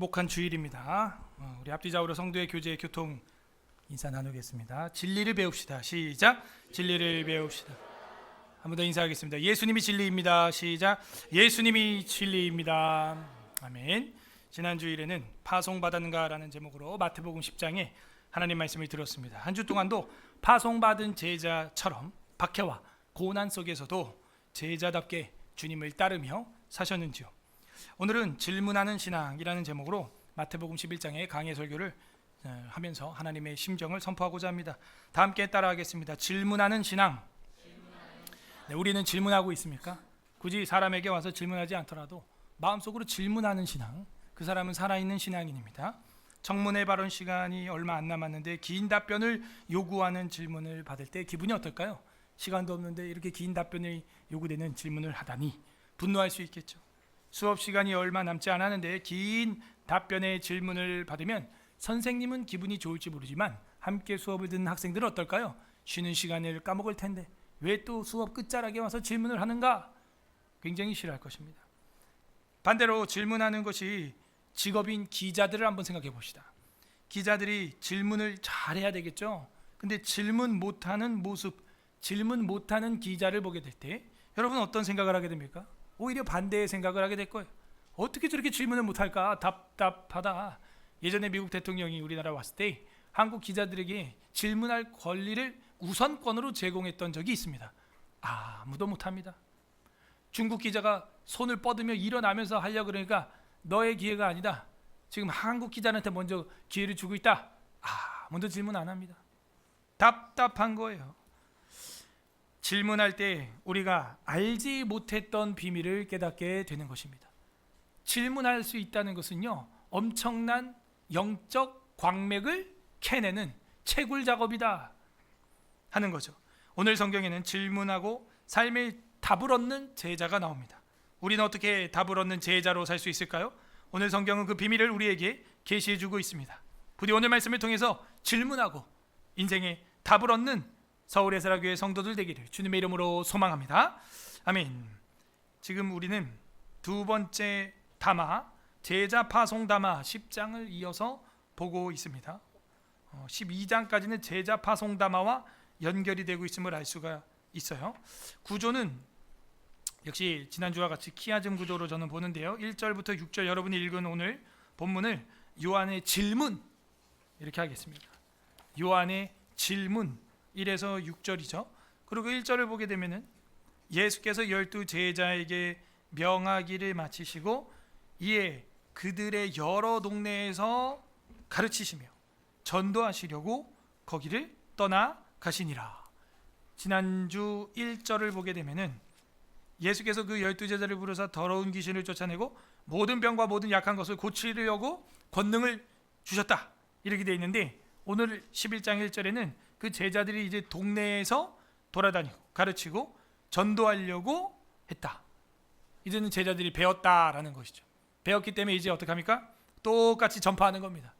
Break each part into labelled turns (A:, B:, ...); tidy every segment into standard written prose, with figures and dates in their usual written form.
A: 축복한 주일입니다. 우리 앞뒤좌우로 성도의 교제 교통 인사 나누겠습니다. 진리를 배웁시다. 시작. 진리를 배웁시다. 한 번 더 인사하겠습니다. 예수님이 진리입니다. 시작. 예수님이 진리입니다. 아멘. 지난 주일에는 파송받았는가라는 제목으로 마태복음 10장에 하나님 말씀을 들었습니다. 한 주 동안도 파송받은 제자처럼 박해와 고난 속에서도 제자답게 주님을 따르며 사셨는지요. 오늘은 질문하는 신앙이라는 제목으로 마태복음 11장의 강해 설교를 하면서 하나님의 심정을 선포하고자 합니다. 다 함께 따라하겠습니다. 질문하는 신앙. 네, 우리는 질문하고 있습니까? 굳이 사람에게 와서 질문하지 않더라도 마음속으로 질문하는 신앙, 그 사람은 살아있는 신앙인입니다. 청문회 발언 시간이 얼마 안 남았는데 긴 답변을 요구하는 질문을 받을 때 기분이 어떨까요? 시간도 없는데 이렇게 긴 답변이 요구되는 질문을 하다니 분노할 수 있겠죠. 수업 시간이 얼마 남지 않았는데 긴 답변의 질문을 받으면 선생님은 기분이 좋을지 모르지만 함께 수업을 듣는 학생들은 어떨까요? 쉬는 시간을 까먹을 텐데 왜 또 수업 끝자락에 와서 질문을 하는가? 굉장히 싫어할 것입니다. 반대로 질문하는 것이 직업인 기자들을 한번 생각해 봅시다. 기자들이 질문을 잘해야 되겠죠. 근데 질문 못하는 모습, 질문 못하는 기자를 보게 될 때 여러분 어떤 생각을 하게 됩니까? 오히려 반대의 생각을 하게 될 거예요. 어떻게 저렇게 질문을 못할까? 답답하다. 예전에 미국 대통령이 우리나라 왔을 때 한국 기자들에게 질문할 권리를 우선권으로 제공했던 적이 있습니다. 아무도 못합니다. 중국 기자가 손을 뻗으며 일어나면서 하려고 그러니까 너의 기회가 아니다. 지금 한국 기자한테 먼저 기회를 주고 있다. 아무도 질문 안 합니다. 답답한 거예요. 질문할 때 우리가 알지 못했던 비밀을 깨닫게 되는 것입니다. 질문할 수 있다는 것은요, 엄청난 영적 광맥을 캐내는 채굴 작업이다 하는 거죠. 오늘 성경에는 질문하고 삶의 답을 얻는 제자가 나옵니다. 우리는 어떻게 답을 얻는 제자로 살 수 있을까요? 오늘 성경은 그 비밀을 우리에게 계시해 주고 있습니다. 부디 오늘 말씀을 통해서 질문하고 인생의 답을 얻는 서울 에스라교회 성도들 되기를 주님의 이름으로 소망합니다. 아멘. 지금 우리는 두 번째 담화, 제자 파송 담화 10장을 이어서 보고 있습니다. 12장까지는 제자 파송 담화와 연결이 되고 있음을 알 수가 있어요. 구조는 역시 지난주와 같이 키아즘 구조로 저는 보는데요. 1절부터 6절 여러분이 읽은 오늘 본문을 요한의 질문 이렇게 하겠습니다. 요한의 질문 1에서 6절이죠. 그리고 1절을 보게 되면은 예수께서 12 제자에게 명하기를 마치시고 이에 그들의 여러 동네에서 가르치시며 전도하시려고 거기를 떠나 가시니라. 지난주 1절을 보게 되면은 예수께서 그 12 제자를 부르사 더러운 귀신을 쫓아내고 모든 병과 모든 약한 것을 고치려고 권능을 주셨다. 이렇게 되어 있는데 오늘 11장 1절에는 그 제자들이 이제 동네에서 돌아다니고 가르치고 전도하려고 했다. 이제는 제자들이 배웠다라는 것이죠. 배웠기 때문에 이제 어떻게 합니까? 똑같이 전파하는 겁니다.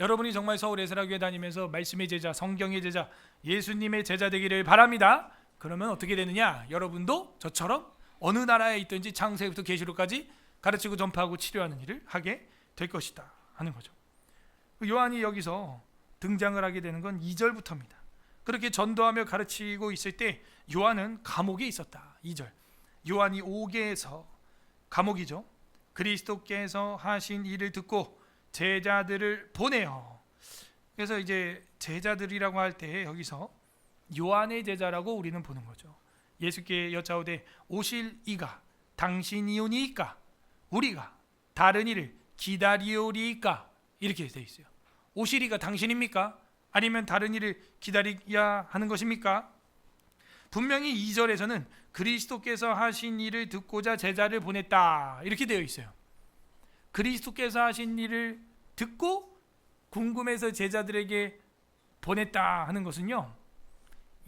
A: 여러분이 정말 서울 에스라교회 다니면서 말씀의 제자, 성경의 제자, 예수님의 제자 되기를 바랍니다. 그러면 어떻게 되느냐? 여러분도 저처럼 어느 나라에 있든지 창세기부터 계시록까지 가르치고 전파하고 치료하는 일을 하게 될 것이다 하는 거죠. 요한이 여기서 등장을 하게 되는 건 2절부터입니다. 그렇게 전도하며 가르치고 있을 때 요한은 감옥에 있었다. 2절. 요한이 옥에서, 감옥이죠. 그리스도께서 하신 일을 듣고 제자들을 보내요. 그래서 이제 제자들이라고 할 때 여기서 요한의 제자라고 우리는 보는 거죠. 예수께 여짜오되 오실 이가 당신이오니이까 우리가 다른 이를 기다리오리이까 이렇게 되어 있어요. 오실 이가 당신입니까? 아니면 다른 일을 기다려야 하는 것입니까? 분명히 2절에서는 그리스도께서 하신 일을 듣고자 제자를 보냈다 이렇게 되어 있어요. 그리스도께서 하신 일을 듣고 궁금해서 제자들에게 보냈다 하는 것은요,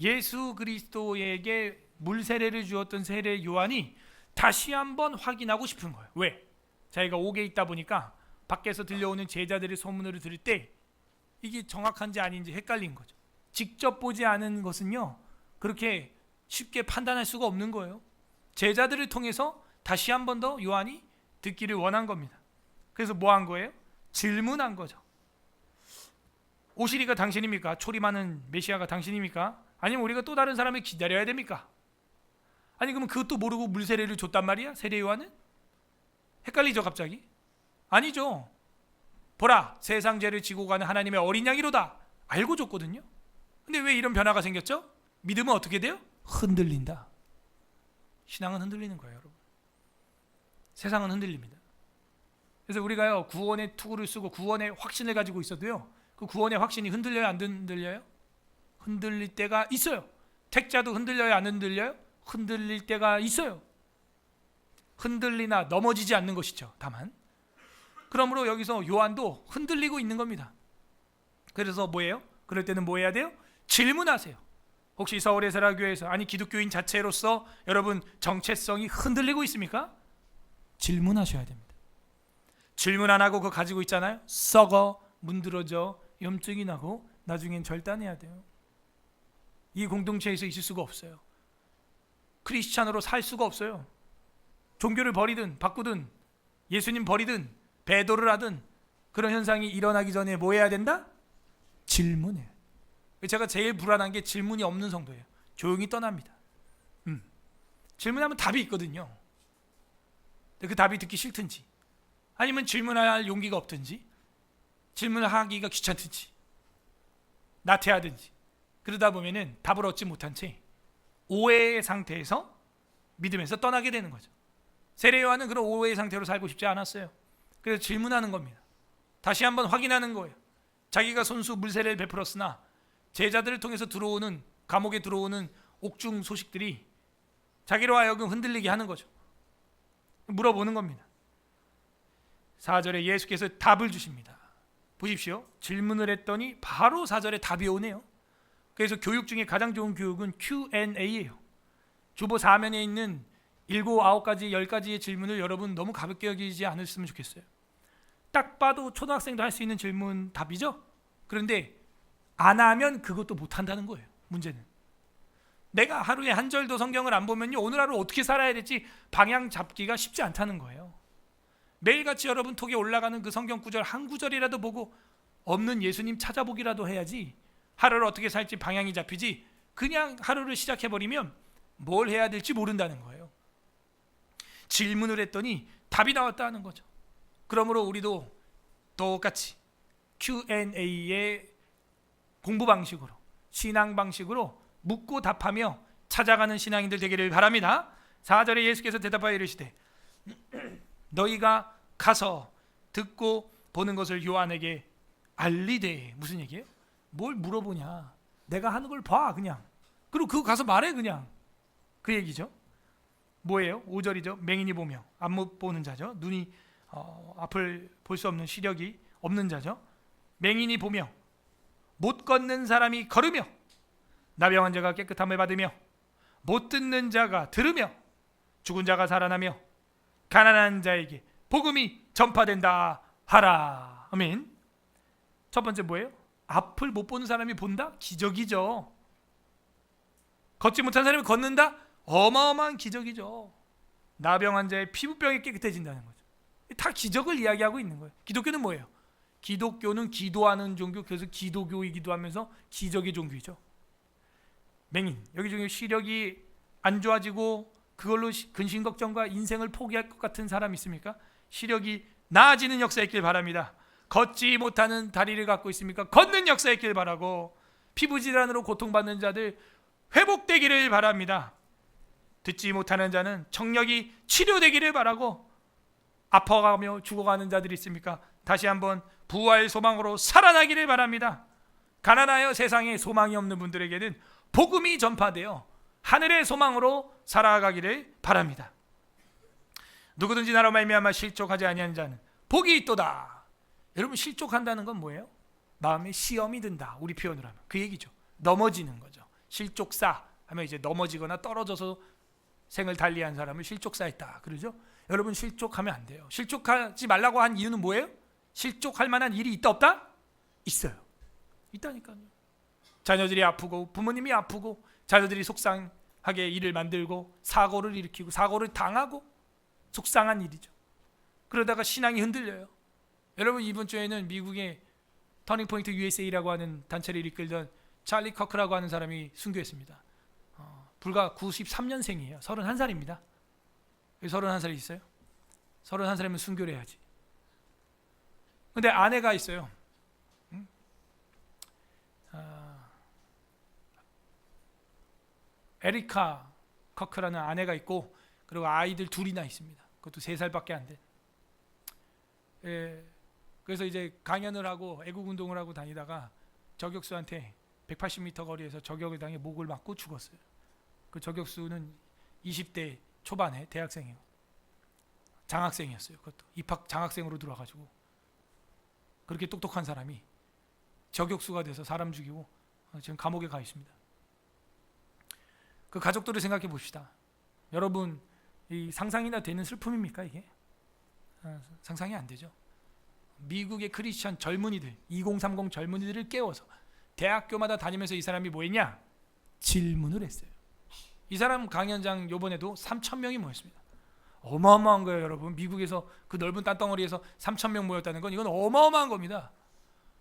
A: 예수 그리스도에게 물세례를 주었던 세례 요한이 다시 한번 확인하고 싶은 거예요. 왜? 자기가 옥에 있다 보니까 밖에서 들려오는 제자들의 소문을 들을 때 이게 정확한지 아닌지 헷갈린 거죠. 직접 보지 않은 것은요, 그렇게 쉽게 판단할 수가 없는 거예요. 제자들을 통해서 다시 한 번 더 요한이 듣기를 원한 겁니다. 그래서 뭐 한 거예요? 질문한 거죠. 오시리가 당신입니까? 초림하는 메시아가 당신입니까? 아니면 우리가 또 다른 사람을 기다려야 됩니까? 아니 그러면 그것도 모르고 물세례를 줬단 말이야? 세례 요한은? 헷갈리죠 갑자기? 아니죠. 보라, 세상 죄를 지고 가는 하나님의 어린 양이로다. 알고 줬거든요. 근데 왜 이런 변화가 생겼죠? 믿음은 어떻게 돼요? 흔들린다. 신앙은 흔들리는 거예요, 여러분. 세상은 흔들립니다. 그래서 우리가요 구원의 투구를 쓰고 구원의 확신을 가지고 있어도요, 그 구원의 확신이 흔들려요, 안 흔들려요? 흔들릴 때가 있어요. 택자도 흔들려요, 안 흔들려요? 흔들릴 때가 있어요. 흔들리나 넘어지지 않는 것이죠. 다만 그러므로 여기서 요한도 흔들리고 있는 겁니다. 그래서 뭐예요? 그럴 때는 뭐 해야 돼요? 질문하세요. 혹시 서울의 세라교회에서, 아니 기독교인 자체로서 여러분 정체성이 흔들리고 있습니까? 질문하셔야 됩니다. 질문 안 하고 그거 가지고 있잖아요. 썩어, 문드러져, 염증이 나고 나중엔 절단해야 돼요. 이 공동체에서 있을 수가 없어요. 크리스찬으로 살 수가 없어요. 종교를 버리든 바꾸든 예수님 버리든 배도를 하든 그런 현상이 일어나기 전에 뭐 해야 된다? 질문해요. 제가 제일 불안한 게 질문이 없는 성도예요. 조용히 떠납니다. 질문하면 답이 있거든요. 그 답이 듣기 싫든지, 아니면 질문할 용기가 없든지, 질문하기가 귀찮든지, 나태하든지, 그러다 보면은 답을 얻지 못한 채 오해의 상태에서 믿음에서 떠나게 되는 거죠. 세례 요한은 그런 오해의 상태로 살고 싶지 않았어요. 그래서 질문하는 겁니다. 다시 한번 확인하는 거예요. 자기가 손수 물세례를 베풀었으나 제자들을 통해서 들어오는, 감옥에 들어오는 옥중 소식들이 자기로 하여금 흔들리게 하는 거죠. 물어보는 겁니다. 4절에 예수께서 답을 주십니다. 보십시오. 질문을 했더니 바로 4절에 답이 오네요. 그래서 교육 중에 가장 좋은 교육은 Q&A예요. 주보 4면에 있는 7, 9가지, 10가지의 질문을 여러분 너무 가볍게 여기지 않으셨으면 좋겠어요. 딱 봐도 초등학생도 할 수 있는 질문 답이죠. 그런데 안 하면 그것도 못 한다는 거예요. 문제는 내가 하루에 한 절도 성경을 안 보면요, 오늘 하루 어떻게 살아야 될지 방향 잡기가 쉽지 않다는 거예요. 매일같이 여러분 톡에 올라가는 그 성경 구절 한 구절이라도 보고 없는 예수님 찾아보기라도 해야지 하루를 어떻게 살지 방향이 잡히지, 그냥 하루를 시작해버리면 뭘 해야 될지 모른다는 거예요. 질문을 했더니 답이 나왔다는 거죠. 그러므로 우리도 똑같이 Q&A의 공부 방식으로, 신앙 방식으로 묻고 답하며 찾아가는 신앙인들 되기를 바랍니다. 4절에 예수께서 대답하여 이르시되 너희가 가서 듣고 보는 것을 요한에게 알리되. 무슨 얘기예요? 뭘 물어보냐, 내가 하는 걸 봐 그냥, 그리고 그거 가서 말해 그냥, 그 얘기죠. 뭐예요? 5절이죠. 맹인이 보며, 안 못 보는 자죠. 눈이 앞을 볼 수 없는 시력이 없는 자죠. 맹인이 보며, 못 걷는 사람이 걸으며, 나병한 자가 깨끗함을 받으며, 못 듣는 자가 들으며, 죽은 자가 살아나며, 가난한 자에게 복음이 전파된다 하라. 아멘. 첫 번째 뭐예요? 앞을 못 보는 사람이 본다? 기적이죠. 걷지 못한 사람이 걷는다? 어마어마한 기적이죠. 나병한 자의 피부병이 깨끗해진다는 거죠. 다 기적을 이야기하고 있는 거예요. 기독교는 뭐예요? 기독교는 기도하는 종교, 그래서 기도교이기도 하면서 기적의 종교이죠. 맹인, 여기 중에 시력이 안 좋아지고 그걸로 근심 걱정과 인생을 포기할 것 같은 사람 있습니까? 시력이 나아지는 역사 있길 바랍니다. 걷지 못하는 다리를 갖고 있습니까? 걷는 역사 있길 바라고, 피부 질환으로 고통받는 자들 회복되기를 바랍니다. 듣지 못하는 자는 청력이 치료되기를 바라고, 아파가며 죽어가는 자들이 있습니까? 다시 한번 부활 소망으로 살아나기를 바랍니다. 가난하여 세상에 소망이 없는 분들에게는 복음이 전파되어 하늘의 소망으로 살아가기를 바랍니다. 누구든지 나로 말미암아 실족하지 아니하는 자는 복이 있도다. 여러분, 실족한다는 건 뭐예요? 마음에 시험이 든다, 우리 표현으로 하면 그 얘기죠. 넘어지는 거죠. 실족사 하면 이제 넘어지거나 떨어져서 생을 달리한 사람을 실족사했다 그러죠. 여러분, 실족하면 안 돼요. 실족하지 말라고 한 이유는 뭐예요? 실족할 만한 일이 있다 없다? 있어요. 있다니까요. 자녀들이 아프고 부모님이 아프고 자녀들이 속상하게 일을 만들고 사고를 일으키고 사고를 당하고 속상한 일이죠. 그러다가 신앙이 흔들려요. 여러분 이번 주에는 미국의 터닝포인트 USA라고 하는 단체를 이끌던 찰리 커크라고 하는 사람이 순교했습니다. 불과 93년생이에요. 31살입니다. 왜 31살이 있어요? 31살이면 순교를 해야지. 근데 아내가 있어요. 에리카 커크라는 아내가 있고, 그리고 아이들 둘이나 있습니다. 그것도 3살밖에 안 돼. 그래서 이제 강연을 하고 애국 운동을 하고 다니다가 저격수한테 180m 거리에서 저격을 당해 목을 맞고 죽었어요. 그 저격수는 20대 초반에 대학생이에요. 장학생이었어요. 그것도 입학 장학생으로 들어와가지고, 그렇게 똑똑한 사람이 저격수가 돼서 사람 죽이고 지금 감옥에 가 있습니다. 그 가족들을 생각해 봅시다. 여러분, 이 상상이나 되는 슬픔입니까 이게? 상상이 안 되죠. 미국의 크리스천 젊은이들, 2030 젊은이들을 깨워서 대학교마다 다니면서 이 사람이 뭐 했냐? 질문을 했어요. 이 사람 강연장 요번에도 3,000명이 모였습니다. 어마어마한 거예요, 여러분. 미국에서 그 넓은 땅덩어리에서 3,000명 모였다는 건 이건 어마어마한 겁니다.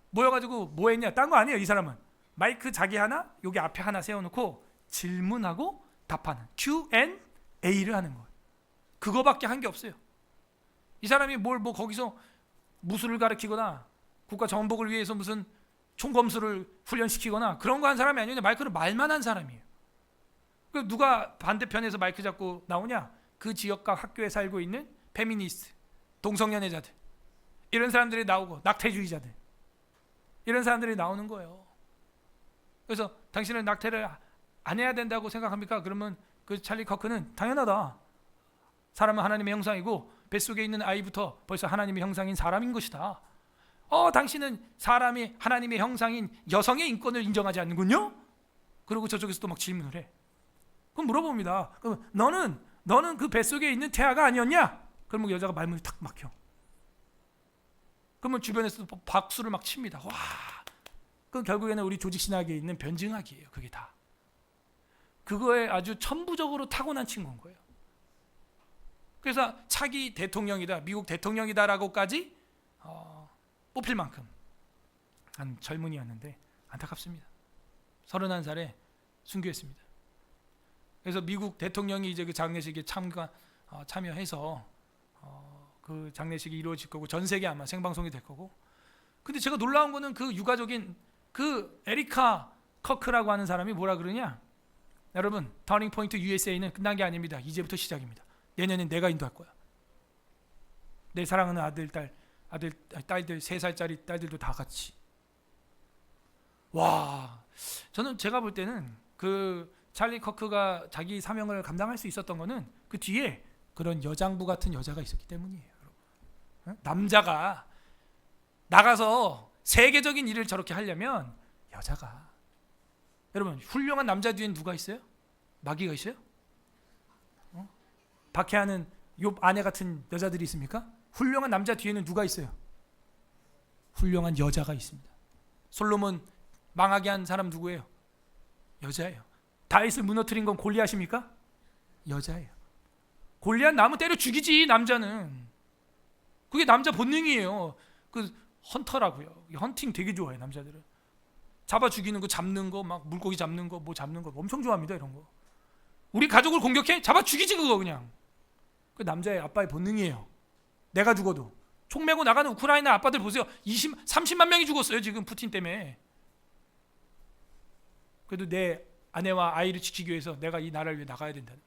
A: 모여가지고 뭐 했냐? 딴 거 아니에요. 이 사람은 마이크 자기 하나, 여기 앞에 하나 세워놓고 질문하고 답하는 Q&A를 하는 거예요. 그거밖에 한 게 없어요. 이 사람이 뭐 거기서 무술을 가르치거나 국가 정복을 위해서 무슨 총검술을 훈련시키거나 그런 거 한 사람이 아니에요. 마이크를 말만 한 사람이에요. 그 누가 반대편에서 마이크 잡고 나오냐? 그 지역과 학교에 살고 있는 페미니스트, 동성연애자들, 이런 사람들이 나오고, 낙태주의자들, 이런 사람들이 나오는 거예요. 그래서 당신은 낙태를 안 해야 된다고 생각합니까? 그러면 그 찰리 커크는 당연하다. 사람은 하나님의 형상이고 뱃속에 있는 아이부터 벌써 하나님의 형상인 사람인 것이다. 당신은 사람이 하나님의 형상인 여성의 인권을 인정하지 않는군요? 그리고 저쪽에서 또 막 질문을 해. 그럼 물어봅니다. 그럼 너는 그 뱃속에 있는 태아가 아니었냐? 그러면 여자가 말문이 탁 막혀. 그러면 주변에서도 박수를 막 칩니다. 와, 그 결국에는 우리 조직신학에 있는 변증학이에요. 그게 다. 그거에 아주 천부적으로 타고난 친구인 거예요. 그래서 차기 대통령이다, 미국 대통령이다라고까지 뽑힐 만큼 한 젊은이였는데 안타깝습니다. 31살에 순교했습니다. 그래서 미국 대통령이 이제 그 장례식에 참여해서 그 장례식이 이루어질 거고, 전 세계 아마 생방송이 될 거고. 근데 제가 놀라운 거는 그 유가족인 그 에리카 커크라고 하는 사람이 뭐라 그러냐? 여러분, 터닝 포인트 USA는 끝난 게 아닙니다. 이제부터 시작입니다. 내년엔 내가 인도할 거야. 내 사랑하는 딸들 3살짜리 딸들도 다 같이. 와, 저는 제가 볼 때는 그 찰리 커크가 자기 사명을 감당할 수 있었던 거는 그 뒤에 그런 여장부 같은 여자가 있었기 때문이에요. 남자가 나가서 세계적인 일을 저렇게 하려면 여자가, 여러분, 훌륭한 남자 뒤엔 누가 있어요? 마귀가 있어요? 박해하는 욥 아내 같은 여자들이 있습니까? 훌륭한 남자 뒤에는 누가 있어요? 훌륭한 여자가 있습니다. 솔로몬 망하게 한 사람 누구예요? 여자예요. 다윗을 무너뜨린 건 골리앗입니까? 여자예요. 골리앗 나무 때려 죽이지, 남자는. 그게 남자 본능이에요. 그 헌터라고요. 헌팅 되게 좋아해요, 남자들은. 잡아 죽이는 거, 잡는 거, 막 물고기 잡는 거, 뭐 잡는 거 엄청 좋아합니다, 이런 거. 우리 가족을 공격해? 잡아 죽이지, 그거 그냥. 그 남자의 아빠의 본능이에요. 내가 죽어도. 총 메고 나가는 우크라이나 아빠들 보세요. 30만 명이 죽었어요, 지금 푸틴 때문에. 그래도 내 아내와 아이를 지키기 위해서 내가 이 나라를 위해 나가야 된다는.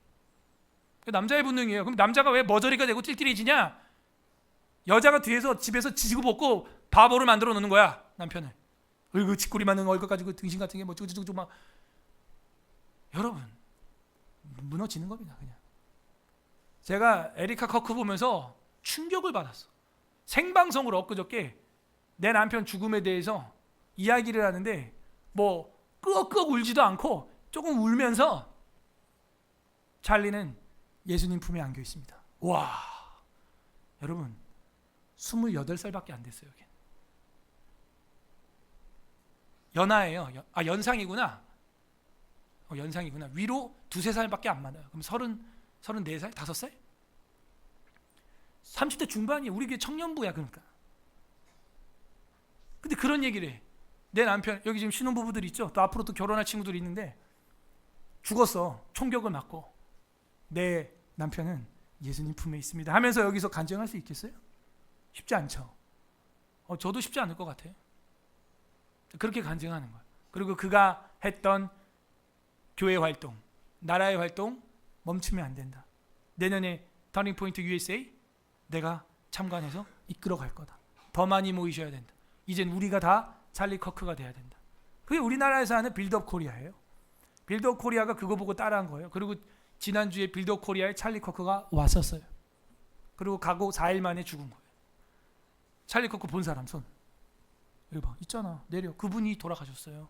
A: 그 남자의 본능이에요. 그럼 남자가 왜 머저리가 되고 띨띨해지냐? 여자가 뒤에서 집에서 지지고 볶고 바보를 만들어 놓는 거야, 남편을. 그 짓거리 많은 얼굴 가지고 등신 같은 게 뭐 저거 막. 여러분, 무너지는 겁니다, 그냥. 제가 에리카 커크 보면서 충격을 받았어. 생방송으로 엊그저께 내 남편 죽음에 대해서 이야기를 하는데 뭐 끄억끄억 울지도 않고 조금 울면서 찰리는 예수님 품에 안겨 있습니다. 와, 여러분, 28살밖에 안 됐어요. 연하예요. 연상이구나. 연상이구나. 위로 2-3살밖에 안 많아요. 그럼 34살? 5살? 30대 중반이에요. 우리 게 청년부야, 그러니까. 근데 그런 얘기를 해. 내 남편, 여기 지금 신혼부부들 있죠? 또 앞으로 또 결혼할 친구들이 있는데 죽었어. 총격을 맞고. 내 남편은 예수님 품에 있습니다 하면서 여기서 간증할 수 있겠어요? 쉽지 않죠. 저도 쉽지 않을 것 같아요. 그렇게 간증하는 거예요. 그리고 그가 했던 교회 활동, 나라의 활동 멈추면 안 된다. 내년에 터닝포인트 USA 내가 참관해서 이끌어 갈 거다. 더 많이 모이셔야 된다. 이젠 우리가 다 찰리 커크가 돼야 된다. 그게 우리나라에서 하는 빌드업 코리아예요. 빌드업 코리아가 그거 보고 따라한 거예요. 그리고 지난주에 빌드업 코리아에 찰리 커크가 왔었어요. 그리고 가고 4일 만에 죽은 거예요. 찰리 커크 본 사람 손. 여기 봐, 있잖아. 내려. 그분이 돌아가셨어요.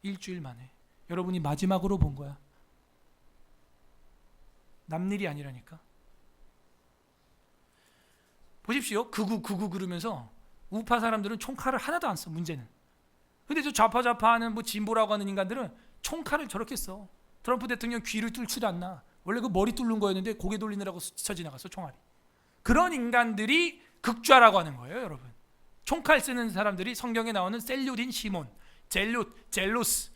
A: 일주일 만에. 여러분이 마지막으로 본 거야. 남일이 아니라니까. 보십시오. 극우 그러면서 우파 사람들은 총칼을 하나도 안 써. 문제는. 근데 저 좌파는 뭐 진보라고 하는 인간들은 총칼을 저렇게 써. 트럼프 대통령 귀를 뚫지도 않나. 원래 그 머리 뚫는 거였는데 고개 돌리느라고 스쳐 지나갔어, 총알이. 그런 인간들이 극좌라고 하는 거예요, 여러분. 총칼 쓰는 사람들이 성경에 나오는 셀류딘 시몬, 젤로스,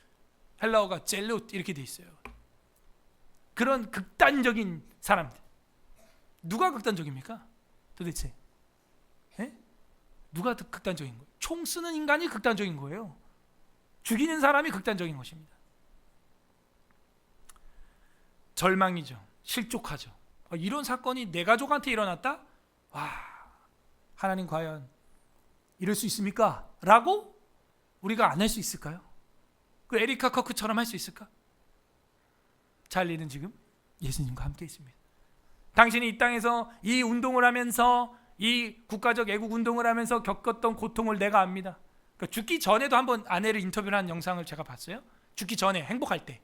A: 헬라어가 젤롯 이렇게 돼 있어요. 그런 극단적인 사람들. 누가 극단적입니까? 도대체? 에? 누가 극단적인 거예요? 총 쓰는 인간이 극단적인 거예요. 죽이는 사람이 극단적인 것입니다. 절망이죠. 실족하죠. 이런 사건이 내 가족한테 일어났다? 와, 하나님 과연 이럴 수 있습니까? 라고 우리가 안 할 수 있을까요? 그 에리카 커크처럼 할 수 있을까? 찰리는 지금 예수님과 함께 있습니다. 당신이 이 땅에서 이 운동을 하면서 이 국가적 애국 운동을 하면서 겪었던 고통을 내가 압니다. 그러니까 죽기 전에도 한번 아내를 인터뷰를 한 영상을 제가 봤어요. 죽기 전에 행복할 때.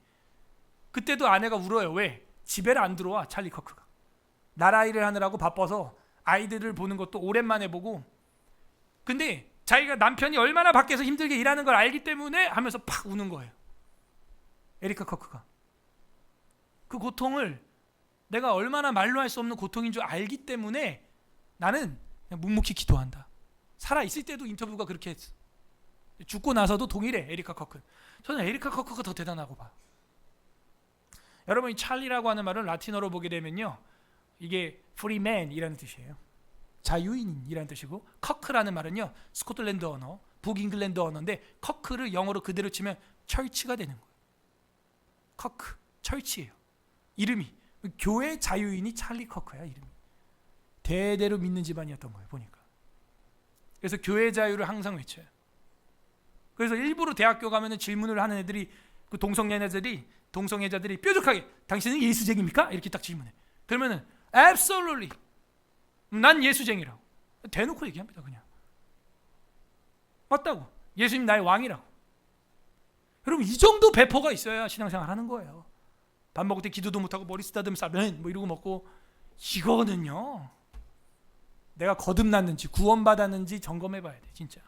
A: 그때도 아내가 울어요. 왜? 집에를 안 들어와, 찰리 커크가. 나라 일을 하느라고 바빠서 아이들을 보는 것도 오랜만에 보고. 근데 자기가 남편이 얼마나 밖에서 힘들게 일하는 걸 알기 때문에 하면서 팍 우는 거예요. 에리카 커크가. 그 고통을 내가 얼마나 말로 할 수 없는 고통인 줄 알기 때문에 나는 그냥 묵묵히 기도한다. 살아있을 때도 인터뷰가 그렇게 했어. 죽고 나서도 동일해, 에리카 커크. 저는 에리카 커크가 더 대단하고 봐. 여러분, 이 찰리라고 하는 말은 라틴어로 보게 되면요, 이게 프리맨이라는 뜻이에요. 자유인이라는 뜻이고, 커크라는 말은요, 스코틀랜드 언어, 북잉글랜드 언어인데 커크를 영어로 그대로 치면 철치가 되는 거예요. 커크, 철치예요. 이름이 교회 자유인이 찰리 커크야, 이름이. 대대로 믿는 집안이었던 거예요, 보니까. 그래서 교회 자유를 항상 외쳐요. 그래서 일부러 대학교 가면은 질문을 하는 애들이, 그 동성애자들이 뾰족하게 당신은 예수쟁입니까? 이렇게 딱 질문해. 그러면은 absolutely 난 예수쟁이라고 대놓고 얘기합니다. 그냥 맞다고. 예수님 나의 왕이라고. 여러분, 이 정도 배포가 있어야 신앙생활 하는 거예요. 밥 먹을 때 기도도 못하고 머리 쓰다듬으면서 뭐 이러고 먹고. 이거는요, 내가 거듭났는지 구원받았는지 점검해봐야 돼. 진짜.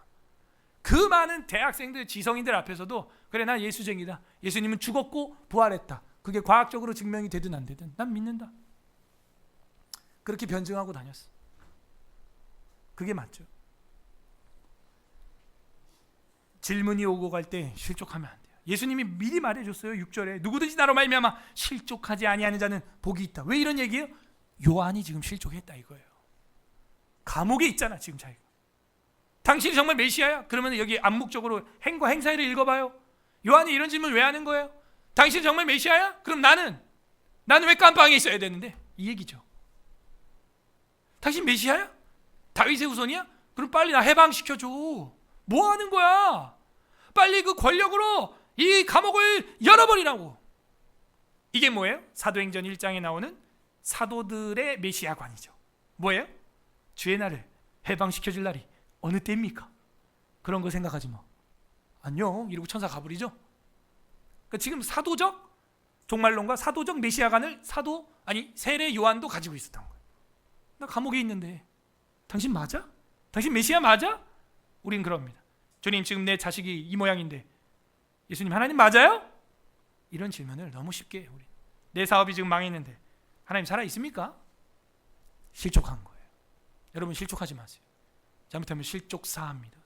A: 그 많은 대학생들, 지성인들 앞에서도 그래, 난 예수쟁이다. 예수님은 죽었고 부활했다. 그게 과학적으로 증명이 되든 안 되든 난 믿는다. 그렇게 변증하고 다녔어. 그게 맞죠. 질문이 오고 갈 때 실족하면 안 돼요. 예수님이 미리 말해줬어요. 6절에 누구든지 나로 말미암아 실족하지 아니하는 자는 복이 있다. 왜 이런 얘기예요? 요한이 지금 실족했다 이거예요. 감옥에 있잖아 지금 자기가. 당신이 정말 메시아야? 그러면 여기 암묵적으로 행과 행사를 읽어봐요. 요한이 이런 질문 왜 하는 거예요? 당신 정말 메시아야? 그럼 나는 왜 깜빵에 있어야 되는데? 이 얘기죠. 당신 메시아야? 다윗의 후손이야? 그럼 빨리 나 해방시켜줘. 뭐 하는 거야? 빨리 그 권력으로 이 감옥을 열어버리라고. 이게 뭐예요? 사도행전 1장에 나오는 사도들의 메시아관이죠. 뭐예요? 주의 날을 해방시켜줄 날이 어느 때입니까? 그런 거 생각하지 마. 안녕 이러고 천사 가버리죠. 그러니까 지금 사도적 종말론과 사도적 메시아관을 세례 요한도 가지고 있었던 거예요. 나 감옥에 있는데 당신 맞아? 당신 메시아 맞아? 우린 그럽니다. 주님, 지금 내 자식이 이 모양인데 예수님 하나님 맞아요? 이런 질문을 너무 쉽게 해요. 우리. 내 사업이 지금 망했는데 하나님 살아있습니까? 실족한 거예요. 여러분, 실족하지 마세요. 잘못하면 실족사합니다.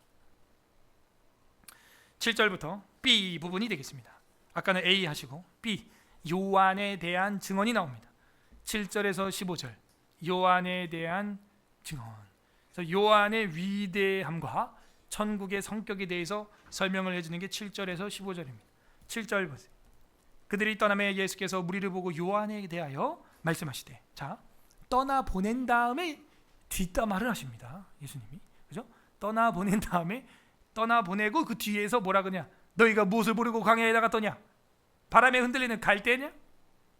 A: 7절부터 B 부분이 되겠습니다. 아까는 A 하시고 B, 요한에 대한 증언이 나옵니다. 7절에서 15절, 요한에 대한 증언. 그래서 요한의 위대함과 천국의 성격에 대해서 설명을 해주는 게 7절에서 15절입니다. 7절 보세요. 그들이 떠나매 예수께서 무리를 보고 요한에 대하여 말씀하시되, 자, 떠나 보낸 다음에 뒷담화를 하십니다. 예수님이, 그죠? 떠나 보낸 다음에 떠나 보내고 그 뒤에서 뭐라 그러냐? 너희가 무엇을 보려고 광야에 나갔더냐? 바람에 흔들리는 갈대냐?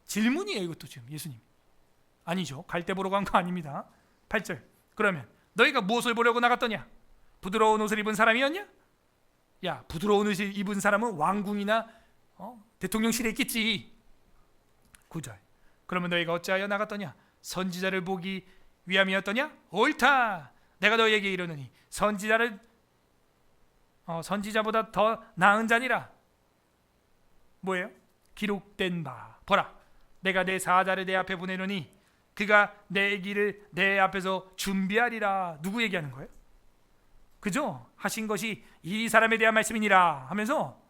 A: 질문이에요. 이것도 지금 예수님. 아니죠. 갈대 보러 간 거 아닙니다. 8절. 그러면 너희가 무엇을 보려고 나갔더냐? 부드러운 옷을 입은 사람이었냐? 야, 부드러운 옷을 입은 사람은 왕궁이나 대통령실에 있겠지. 9절. 그러면 너희가 어찌하여 나갔더냐? 선지자를 보기 위함이었더냐? 옳다. 내가 너희에게 이르노니 선지자보다 더 나은 자니라. 뭐예요? 기록된 바 보라, 내가 내 사자를 내 앞에 보내노니 그가 내 길을 내 앞에서 준비하리라. 누구 얘기하는 거예요? 그죠? 하신 것이 이 사람에 대한 말씀이니라 하면서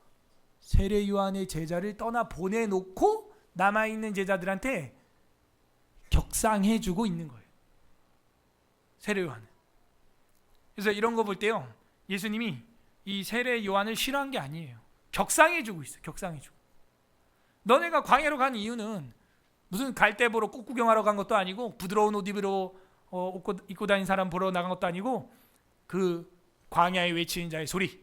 A: 세례 요한의 제자를 떠나 보내놓고 남아있는 제자들한테 격상해주고 있는 거예요. 세례 요한은. 그래서 이런 거 볼 때요, 예수님이 이 세례 요한을 싫어한 게 아니에요. 격상해주고 있어요. 격상해주고. 너네가 광야로 간 이유는 무슨 갈대 보러 꽃 구경하러 간 것도 아니고, 부드러운 옷 입고 다니는 사람 보러 나간 것도 아니고, 그 광야에 외치는 자의 소리,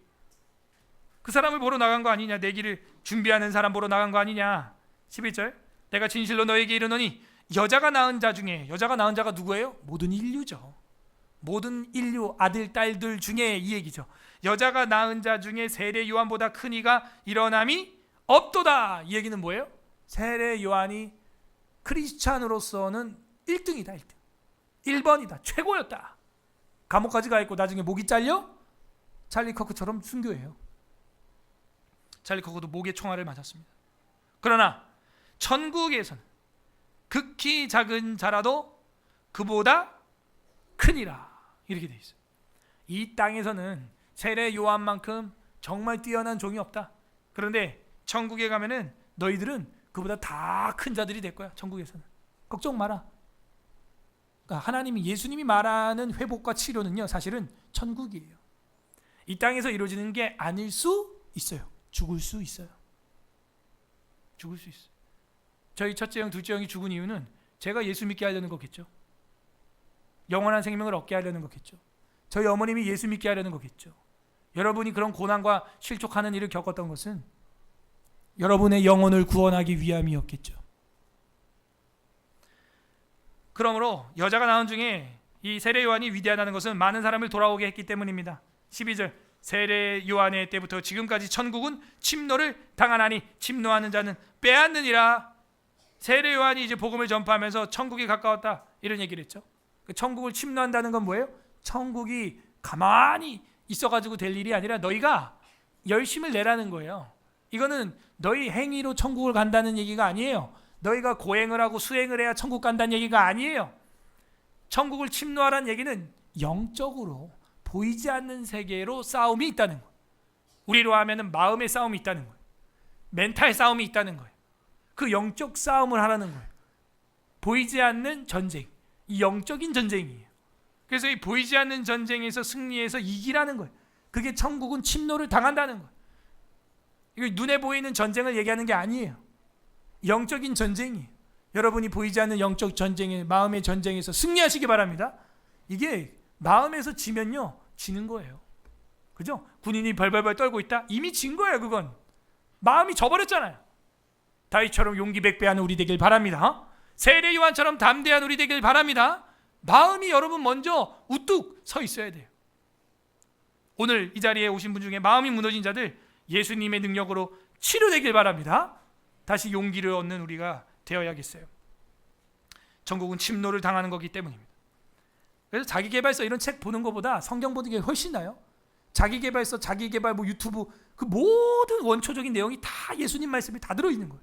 A: 그 사람을 보러 나간 거 아니냐? 내 길을 준비하는 사람 보러 나간 거 아니냐? 11절. 내가 진실로 너에게 이르노니 여자가 낳은 자 중에, 여자가 낳은 자가 누구예요? 모든 인류죠. 모든 인류 아들 딸들 중에 이 얘기죠. 여자가 낳은 자 중에 세례 요한보다 큰 이가 일어남이 없도다. 이 얘기는 뭐예요? 세례 요한이 크리스찬으로서는 1등이다. 1등. 1번이다. 최고였다. 감옥까지 가 있고 나중에 목이 잘려 찰리 커크처럼 순교해요. 찰리 커크도 목에 총알을 맞았습니다. 그러나 천국에서는 극히 작은 자라도 그보다 크니라. 이렇게 돼 있어요. 이 땅에서는 세례 요한만큼 정말 뛰어난 종이 없다. 그런데 천국에 가면은 너희들은 그보다 다 큰 자들이 될 거야. 천국에서는. 걱정 마라. 그러니까 하나님이, 예수님이 말하는 회복과 치료는요, 사실은 천국이에요. 이 땅에서 이루어지는 게 아닐 수 있어요. 죽을 수 있어요. 죽을 수 있어요. 저희 첫째 형, 둘째 형이 죽은 이유는 제가 예수 믿게 하려는 거겠죠. 영원한 생명을 얻게 하려는 거겠죠. 저희 어머님이 예수 믿게 하려는 거겠죠. 여러분이 그런 고난과 실족하는 일을 겪었던 것은 여러분의 영혼을 구원하기 위함이었겠죠. 그러므로 여자가 낳은 중에 이 세례 요한이 위대하다는 것은 많은 사람을 돌아오게 했기 때문입니다. 12절. 세례 요한의 때부터 지금까지 천국은 침노를 당하나니 침노하는 자는 빼앗느니라. 세례 요한이 이제 복음을 전파하면서 천국이 가까웠다, 이런 얘기를 했죠. 천국을 침노한다는 건 뭐예요? 천국이 가만히 있어가지고 될 일이 아니라 너희가 열심을 내라는 거예요. 이거는 너희 행위로 천국을 간다는 얘기가 아니에요. 너희가 고행을 하고 수행을 해야 천국 간다는 얘기가 아니에요. 천국을 침노하라는 얘기는 영적으로 보이지 않는 세계로 싸움이 있다는 거예요. 우리로 하면은 마음의 싸움이 있다는 거예요. 멘탈 싸움이 있다는 거예요. 그 영적 싸움을 하라는 거예요. 보이지 않는 전쟁, 이 영적인 전쟁이에요. 그래서 이 보이지 않는 전쟁에서 승리해서 이기라는 거예요. 그게 천국은 침노를 당한다는 거예요. 이거 눈에 보이는 전쟁을 얘기하는 게 아니에요. 영적인 전쟁이에요. 여러분이 보이지 않는 영적 전쟁에, 마음의 전쟁에서 승리하시기 바랍니다. 이게 마음에서 지면요, 지는 거예요. 그죠? 군인이 벌벌벌 떨고 있다? 이미 진 거예요. 그건 마음이 져버렸잖아요. 다윗처럼 용기 백배하는 우리 되길 바랍니다. 세례 요한처럼 담대한 우리 되길 바랍니다. 마음이 여러분 먼저 우뚝 서 있어야 돼요. 오늘 이 자리에 오신 분 중에 마음이 무너진 자들, 예수님의 능력으로 치료되길 바랍니다. 다시 용기를 얻는 우리가 되어야겠어요. 천국은 침노를 당하는 거기 때문입니다. 그래서 자기계발서 이런 책 보는 것보다 성경 보는 게 훨씬 나아요. 자기계발서, 자기계발 유튜브, 그 모든 원초적인 내용이 다 예수님 말씀이 다 들어있는 거예요.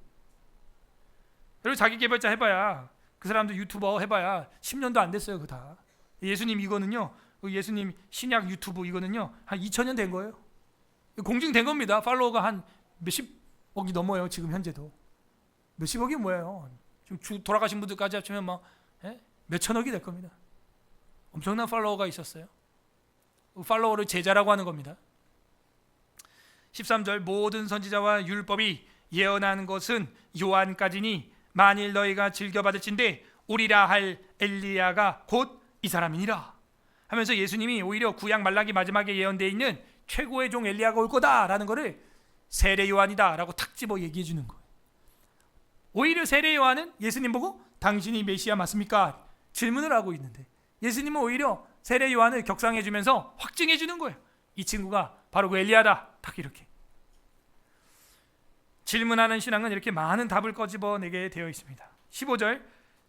A: 여러분 자기계발자 해봐야, 그 사람도 유튜버 해봐야 10년도 안 됐어요. 그 다. 예수님 이거는요, 예수님 신약 유튜브 이거는요 한 2000년 된 거예요. 공증된 겁니다. 팔로워가 한 몇십억이 넘어요. 지금 현재도 몇십억이 뭐예요. 지금 돌아가신 분들까지 합치면 막 몇천억이 될 겁니다. 엄청난 팔로워가 있었어요. 팔로워를 제자라고 하는 겁니다. 13절 모든 선지자와 율법이 예언한 것은 요한까지니 만일 너희가 즐겨받을진대 오리라 할 엘리야가 곧 이 사람이니라 하면서 예수님이 오히려 구약 말라기 마지막에 예언되어 있는 최고의 종 엘리야가 올 거다라는 것을 세례 요한이다라고 탁 집어 얘기해 주는 거예요. 오히려 세례 요한은 예수님 보고 당신이 메시아 맞습니까? 질문을 하고 있는데 예수님은 오히려 세례 요한을 격상해 주면서 확증해 주는 거예요. 이 친구가 바로 그 엘리야다. 딱 이렇게 질문하는 신앙은 이렇게 많은 답을 꺼집어내게 되어 있습니다. 15절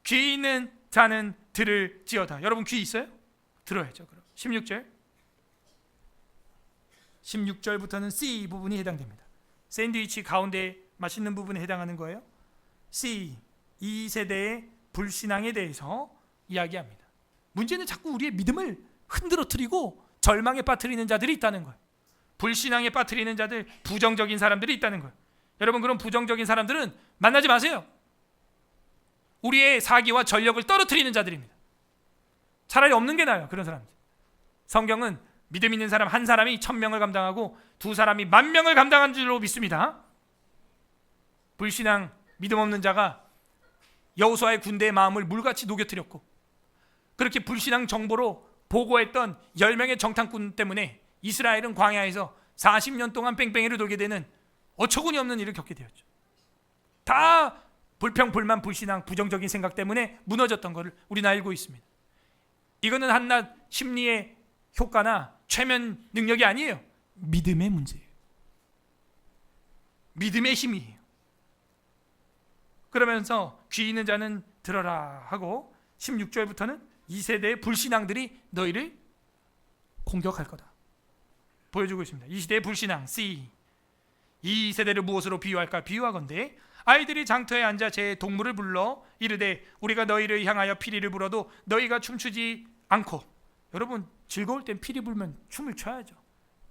A: 귀 있는 자는 들을지어다. 여러분 귀 있어요? 들어야죠. 그럼 16절부터는 C 부분이 해당됩니다. 샌드위치 가운데 맛있는 부분에 해당하는 거예요. C 2세대의 불신앙에 대해서 이야기합니다. 문제는 자꾸 우리의 믿음을 흔들어뜨리고 절망에 빠뜨리는 자들이 있다는 거예요. 불신앙에 빠뜨리는 자들, 부정적인 사람들이 있다는 거예요. 여러분 그런 부정적인 사람들은 만나지 마세요. 우리의 사기와 전력을 떨어뜨리는 자들입니다. 차라리 없는 게 나아요. 그런 사람들. 성경은 믿음 있는 사람 한 사람이 1000명을 감당하고 두 사람이 10,000명을 감당한 줄로 믿습니다. 불신앙, 믿음 없는 자가 여호수아의 군대의 마음을 물같이 녹여뜨렸고 그렇게 불신앙 정보로 보고했던 10명의 정탐꾼 때문에 이스라엘은 광야에서 40년 동안 뺑뺑이를 돌게 되는 어처구니 없는 일을 겪게 되었죠. 다 불평, 불만, 불신앙, 부정적인 생각 때문에 무너졌던 것을 우리는 알고 있습니다. 이거는 한낱 심리의 효과나 최면 능력이 아니에요. 믿음의 문제예요. 믿음의 힘이에요. 그러면서 귀 있는 자는 들어라 하고 16절부터는 이 세대의 불신앙들이 너희를 공격할 거다 보여주고 있습니다. 이 시대의 불신앙 C 이 세대를 무엇으로 비유할까? 비유하건대 아이들이 장터에 앉아 제 동물을 불러 이르되 우리가 너희를 향하여 피리를 불어도 너희가 춤추지 않고 여러분 즐거울 땐 피리 불면 춤을 춰야죠.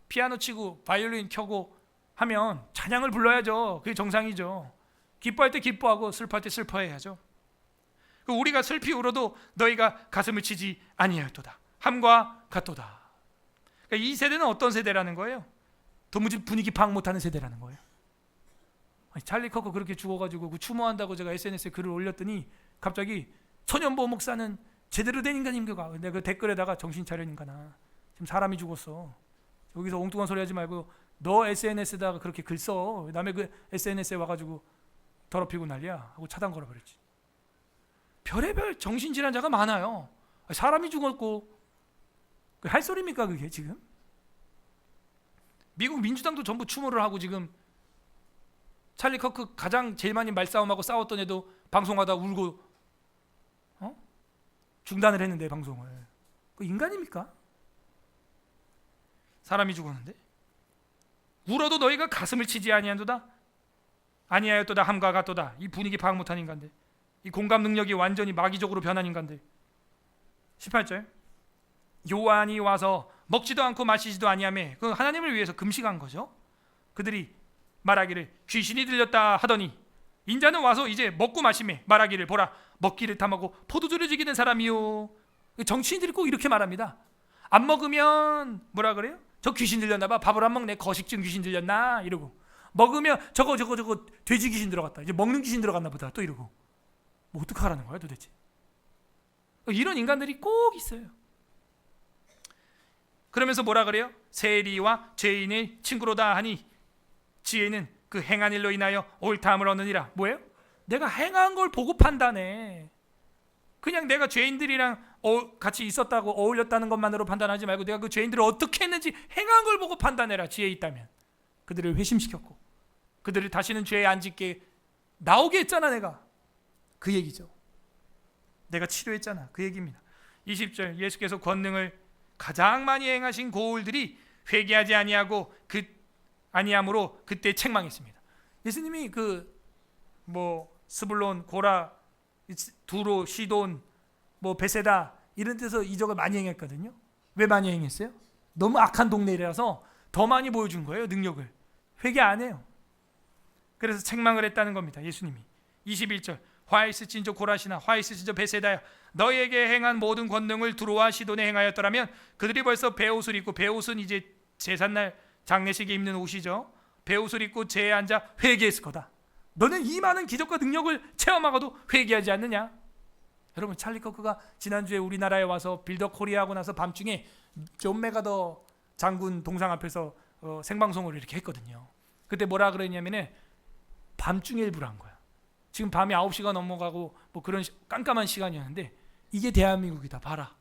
A: 피아노 치고 바이올린 켜고 하면 찬양을 불러야죠. 그게 정상이죠. 기뻐할 때 기뻐하고 슬퍼할 때 슬퍼해야죠. 우리가 슬피 울어도 너희가 가슴을 치지 아니하였도다. 함과 같도다. 그러니까 이 세대는 어떤 세대라는 거예요? 도무지 분위기 파악 못하는 세대라는 거예요. 찰리 커커 그렇게 죽어가지고 그 추모한다고 제가 SNS에 글을 올렸더니 갑자기 천연보 목사는 제대로 된 인간인가? 근데 그 댓글에다가 정신 차려 인간아. 지금 사람이 죽었어. 여기서 엉뚱한 소리 하지 말고 너 SNS에다가 그렇게 글 써. 남의 그 SNS에 와가지고 더럽히고 난리야 하고 차단 걸어버렸지. 별의별 정신질환자가 많아요. 사람이 죽었고 할 소리입니까 그게 지금? 미국 민주당도 전부 추모를 하고 지금 찰리 커크 가장 제일 많이 말싸움하고 싸웠던 애도 방송하다 울고 중단을 했는데 방송을. 그 인간입니까? 사람이 죽었는데 울어도 너희가 가슴을 치지 아니하였도다 함과 같도다. 이 분위기 파악 못한 인간들, 이 공감 능력이 완전히 마귀적으로 변한 인간들. 18절 요한이 와서 먹지도 않고 마시지도 아니하며 그 하나님을 위해서 금식한 거죠. 그들이 말하기를 귀신이 들렸다 하더니 인자는 와서 이제 먹고 마시며 말하기를 보라 먹기를 탐하고 포도주를 즐기는 사람이요. 정치인들이 꼭 이렇게 말합니다. 안 먹으면 뭐라 그래요? 저 귀신 들렸나 봐. 밥을 안 먹네. 거식증 귀신 들렸나 이러고. 먹으면 저거 돼지 귀신 들어갔다. 이제 먹는 귀신 들어갔나 보다. 또 이러고. 뭐 어떡하라는 거야 도대체? 이런 인간들이 꼭 있어요. 그러면서 뭐라 그래요? 세리와 죄인의 친구로다 하니 지혜는 그 행한 일로 인하여 옳다함을 얻느니라. 뭐예요? 내가 행한 걸 보고 판단해. 그냥 내가 죄인들이랑 같이 있었다고 어울렸다는 것만으로 판단하지 말고 내가 그 죄인들을 어떻게 했는지 행한 걸 보고 판단해라. 지혜 있다면. 그들을 회심시켰고 그들을 다시는 죄에 안 짓게 나오게 했잖아. 내가 그 얘기죠. 내가 치료했잖아. 그 얘기입니다. 20절 예수께서 권능을 가장 많이 행하신 고울들이 회개하지 아니함으로 그때 책망했습니다. 예수님이 스불론, 고라, 두로, 시돈, 베세다 이런 데서 이적을 많이 행했거든요. 왜 많이 행했어요? 너무 악한 동네라서 더 많이 보여준 거예요. 능력을. 회개 안 해요. 그래서 책망을 했다는 겁니다. 예수님이 21절 화이스 진저 고라시나 화이스 진저 베세다야 너희에게 행한 모든 권능을 두로와 시돈에 행하였더라면 그들이 벌써 베옷을 입고, 베옷은 이제 제삿날 장례식에 입는 옷이죠. 베옷을 입고 제에 앉아 회개했을 거다. 너는 이 많은 기적과 능력을 체험하고도 회개하지 않느냐? 여러분, 찰리 커크가 지난주에 우리나라에 와서 빌더 코리아 하고 나서 밤중에 존 메가더 장군 동상 앞에서 생방송을 이렇게 했거든요. 그때 뭐라 그랬냐면은 밤중에 일부러 한 거야. 지금 밤이 9시가 넘어가고 뭐 그런 깜깜한 시간이었는데 이게 대한민국이다. 봐라.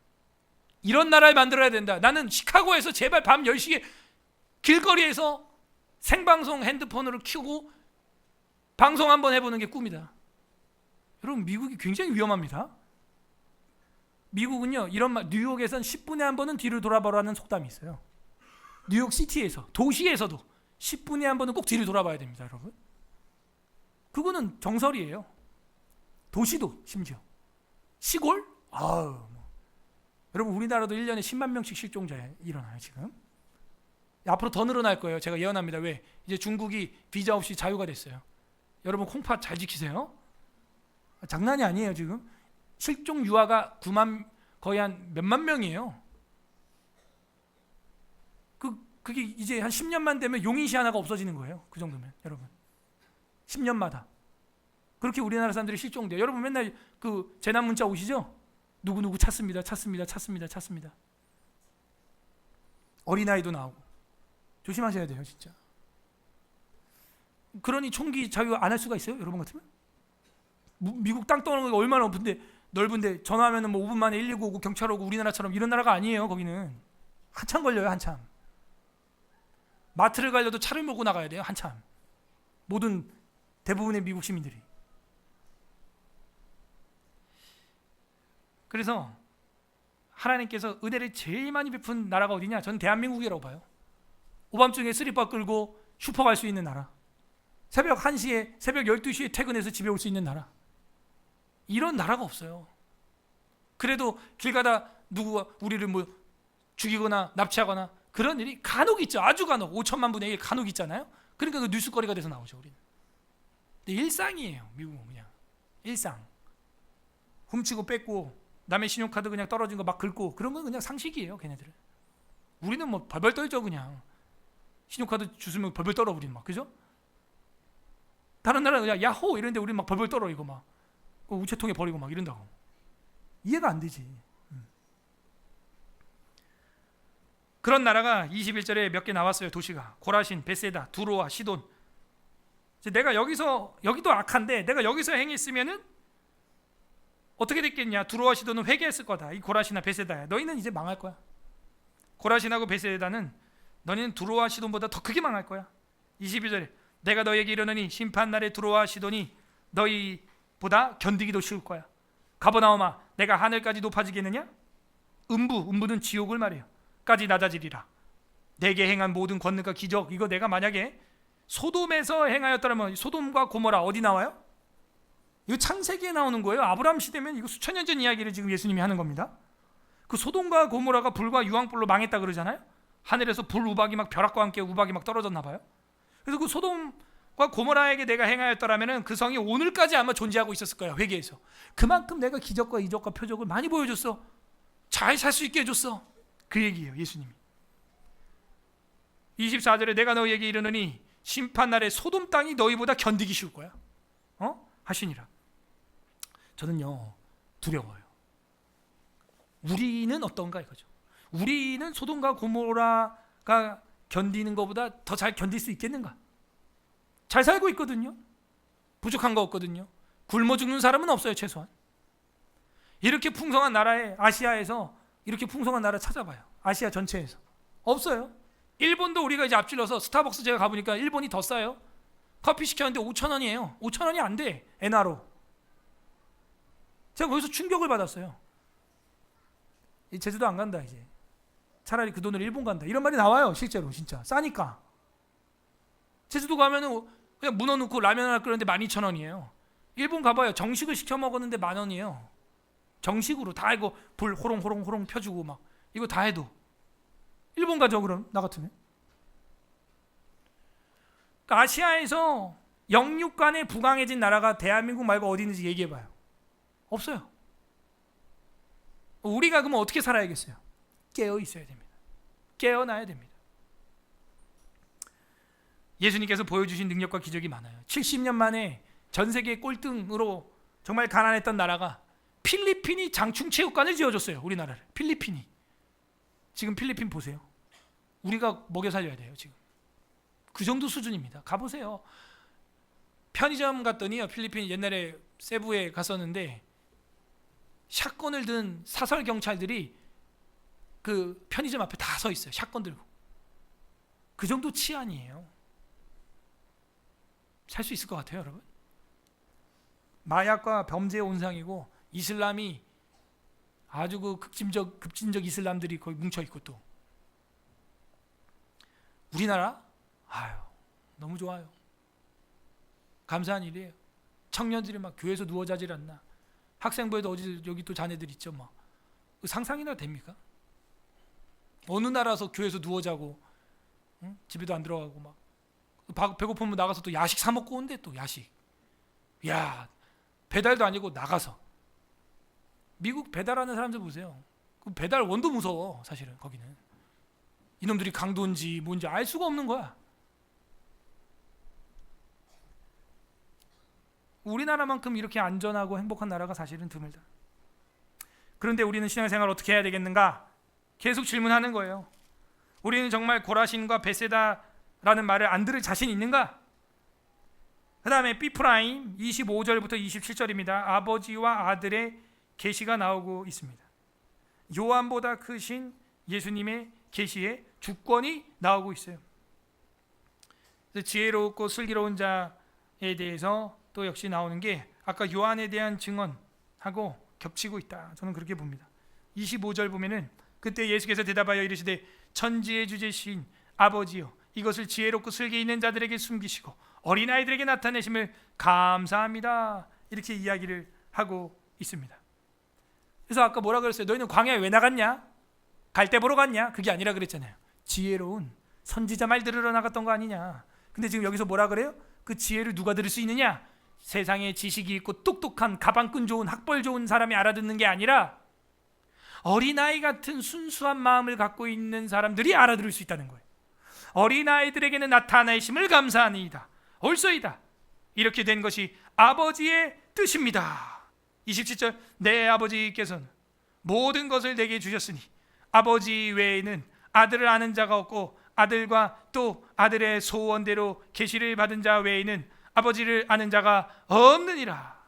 A: 이런 나라를 만들어야 된다. 나는 시카고에서 제발 밤 10시에 길거리에서 생방송 핸드폰으로 켜고 방송 한번 해보는 게 꿈이다. 여러분, 미국이 굉장히 위험합니다. 미국은요, 이런 말, 뉴욕에선 10분에 한 번은 뒤를 돌아보라는 속담이 있어요. 뉴욕 시티에서, 도시에서도 10분에 한 번은 꼭 뒤를 돌아봐야 됩니다, 여러분. 그거는 정설이에요. 도시도 심지어. 시골? 여러분, 우리나라도 1년에 10만 명씩 실종자 일어나요, 지금. 앞으로 더 늘어날 거예요. 제가 예언합니다. 왜? 이제 중국이 비자 없이 자유가 됐어요. 여러분, 콩팥 잘 지키세요. 장난이 아니에요. 지금 실종 유아가 9만, 거의 한 몇만 명이에요. 그게 이제 한 10년만 되면 용인시 하나가 없어지는 거예요. 그 정도면 여러분, 10년마다 그렇게 우리나라 사람들이 실종돼요. 여러분, 맨날 그 재난 문자 오시죠? 누구누구 찾습니다. 어린아이도 나오고. 조심하셔야 돼요, 진짜. 그러니 총기 자유 안 할 수가 있어요, 여러분 같으면? 미국 땅 떠는 거 얼마나 넓은데 전화하면 뭐 5분 만에 119 오고 경찰 오고, 우리나라처럼 이런 나라가 아니에요. 거기는 한참 걸려요. 한참. 마트를 가려도 차를 몰고 나가야 돼요. 한참. 대부분의 미국 시민들이. 그래서 하나님께서 은혜를 제일 많이 베푼 나라가 어디냐? 저는 대한민국이라고 봐요. 오밤중에 쓰리바 끌고 슈퍼 갈 수 있는 나라, 새벽 1시에 새벽 12시에 퇴근해서 집에 올 수 있는 나라, 이런 나라가 없어요. 그래도 길 가다 누구가 우리를 뭐 죽이거나 납치하거나 그런 일이 간혹 있죠. 아주 간혹, 5천만 분의 1 간혹 있잖아요. 그러니까 그 뉴스거리가 돼서 나오죠, 우리는. 근데 일상이에요, 미국은. 그냥 일상. 훔치고 뺏고 남의 신용카드 그냥 떨어진 거 막 긁고, 그런 건 그냥 상식이에요, 걔네들은. 우리는 뭐 벌벌 떨죠. 그냥 신용카드 주스면 벌벌 떨어, 우리는 막. 그죠? 다른 나라는 그냥 야호 이런데 우리는 막 벌벌 떨어. 이거 막 우체통에 버리고 막 이런다고. 이해가 안 되지. 그런 나라가 21절에 몇 개 나왔어요. 도시가 고라신, 베세다, 두로와, 시돈. 내가 여기도 악한데 내가 여기서 행했으면은 어떻게 됐겠냐? 두로와 시돈은 회개했을 거다. 이 고라신이나 베세다야, 너희는 이제 망할 거야. 고라신하고 베세다는 너희는 두로와 시돈보다 더 크게 망할 거야. 22절에 내가 너희에게 이르노니 심판날에 두로와 시돈이 너희보다 견디기도 쉬울 거야. 가버나움아, 내가 하늘까지 높아지겠느냐? 음부는 지옥을 말해요. 까지 낮아지리라. 내게 행한 모든 권능과 기적, 이거 내가 만약에 소돔에서 행하였더라면, 소돔과 고모라 어디 나와요? 이거 창세기에 나오는 거예요. 아브라함 시대면 이거 수천 년 전 이야기를 지금 예수님이 하는 겁니다. 그 소돔과 고모라가 불과 유황불로 망했다 그러잖아요. 하늘에서 불 우박이 막 벼락과 함께 우박이 막 떨어졌나 봐요. 그래서 그 소돔과 고모라에게 내가 행하였더라면은 그 성이 오늘까지 아마 존재하고 있었을 거야, 회개에서. 그만큼 내가 기적과 이적과 표적을 많이 보여줬어. 잘 살 수 있게 해줬어. 그 얘기예요, 예수님이. 24절에 내가 너희에게 이르노니 심판날에 소돔 땅이 너희보다 견디기 쉬울 거야. 하시니라. 저는요, 두려워요. 우리는 어떤가 이거죠. 우리는 소돔과 고모라가 견디는 것보다 더 잘 견딜 수 있겠는가? 잘 살고 있거든요. 부족한 거 없거든요. 굶어 죽는 사람은 없어요, 최소한. 이렇게 풍성한 나라에, 아시아에서 이렇게 풍성한 나라 찾아봐요. 아시아 전체에서 없어요. 일본도 우리가 이제 앞질러서, 스타벅스 제가 가보니까 일본이 더 싸요. 커피 시켰는데 5,000원이에요. 5,000원이 안 돼, 엔화로. 제가 거기서 충격을 받았어요. 제주도 안 간다 이제. 차라리 그 돈으로 일본 간다, 이런 말이 나와요. 실제로 진짜 싸니까. 제주도 가면은 그냥 문어 넣고 라면 하나 끓였는데 12,000원이에요. 일본 가봐요. 정식을 시켜 먹었는데 10,000원이에요. 정식으로 다 이거 불 호롱호롱 펴주고 막 이거 다 해도. 일본 가죠, 그럼 나 같으면. 아시아에서 영육간에 부강해진 나라가 대한민국 말고 어디 있는지 얘기해봐요. 없어요. 우리가 그러면 어떻게 살아야겠어요? 깨어 있어야 됩니다. 깨어나야 됩니다. 예수님께서 보여주신 능력과 기적이 많아요. 70년 만에 전 세계 꼴등으로 정말 가난했던 나라가 필리핀이 장충체육관을 지어줬어요. 우리나라를. 필리핀이. 지금 필리핀 보세요. 우리가 먹여 살려야 돼요. 지금 그 정도 수준입니다. 가보세요. 편의점 갔더니요, 필리핀 옛날에 세부에 갔었는데 샷건을 든 사설 경찰들이 그 편의점 앞에 다 서 있어요. 샷건 들고. 그 정도 치안이에요. 살 수 있을 것 같아요, 여러분? 마약과 범죄의 온상이고 이슬람이 아주 그 급진적 이슬람들이 거의 뭉쳐 있고, 또 우리나라 아유 너무 좋아요. 감사한 일이에요. 청년들이 막 교회에서 누워 자질 않나. 학생부에도 어디 여기 또 자네들 있죠. 막 상상이나 됩니까? 어느 나라에서 교회에서 누워 자고, 응? 집에도 안 들어가고 막 배고프면 나가서 또 야식 사 먹고 온대. 또 야식. 야, 배달도 아니고 나가서. 미국 배달하는 사람들 보세요. 그 배달 원도 무서워. 사실은 거기는 이놈들이 강도인지 뭔지 알 수가 없는 거야. 우리나라만큼 이렇게 안전하고 행복한 나라가 사실은 드물다. 그런데 우리는 신앙생활 어떻게 해야 되겠는가? 계속 질문하는 거예요. 우리는 정말 고라신과 베세다라는 말을 안 들을 자신 있는가? 그 다음에 B프라임 25절부터 27절입니다. 아버지와 아들의 계시가 나오고 있습니다. 요한보다 크신 예수님의 계시의 주권이 나오고 있어요. 지혜롭고 슬기로운 자에 대해서 또 역시 나오는 게 아까 요한에 대한 증언하고 겹치고 있다. 저는 그렇게 봅니다. 25절 보면은 그때 예수께서 대답하여 이르시되 천지의 주제신 아버지여, 이것을 지혜롭고 슬기 있는 자들에게 숨기시고 어린아이들에게 나타내심을 감사합니다. 이렇게 이야기를 하고 있습니다. 그래서 아까 뭐라 그랬어요? 너희는 광야에 왜 나갔냐? 갈대 보러 갔냐? 그게 아니라 그랬잖아요. 지혜로운 선지자 말 들으러 나갔던 거 아니냐? 근데 지금 여기서 뭐라 그래요? 그 지혜를 누가 들을 수 있느냐? 세상에 지식이 있고 똑똑한 가방끈 좋은 학벌 좋은 사람이 알아듣는 게 아니라 어린아이 같은 순수한 마음을 갖고 있는 사람들이 알아들을 수 있다는 거예요. 어린아이들에게는 나타나심을 감사하니이다. 옳소이다. 이렇게 된 것이 아버지의 뜻입니다. 27절 내 아버지께서는 모든 것을 내게 주셨으니 아버지 외에는 아들을 아는 자가 없고 아들과 또 아들의 소원대로 계시를 받은 자 외에는 아버지를 아는 자가 없느니라.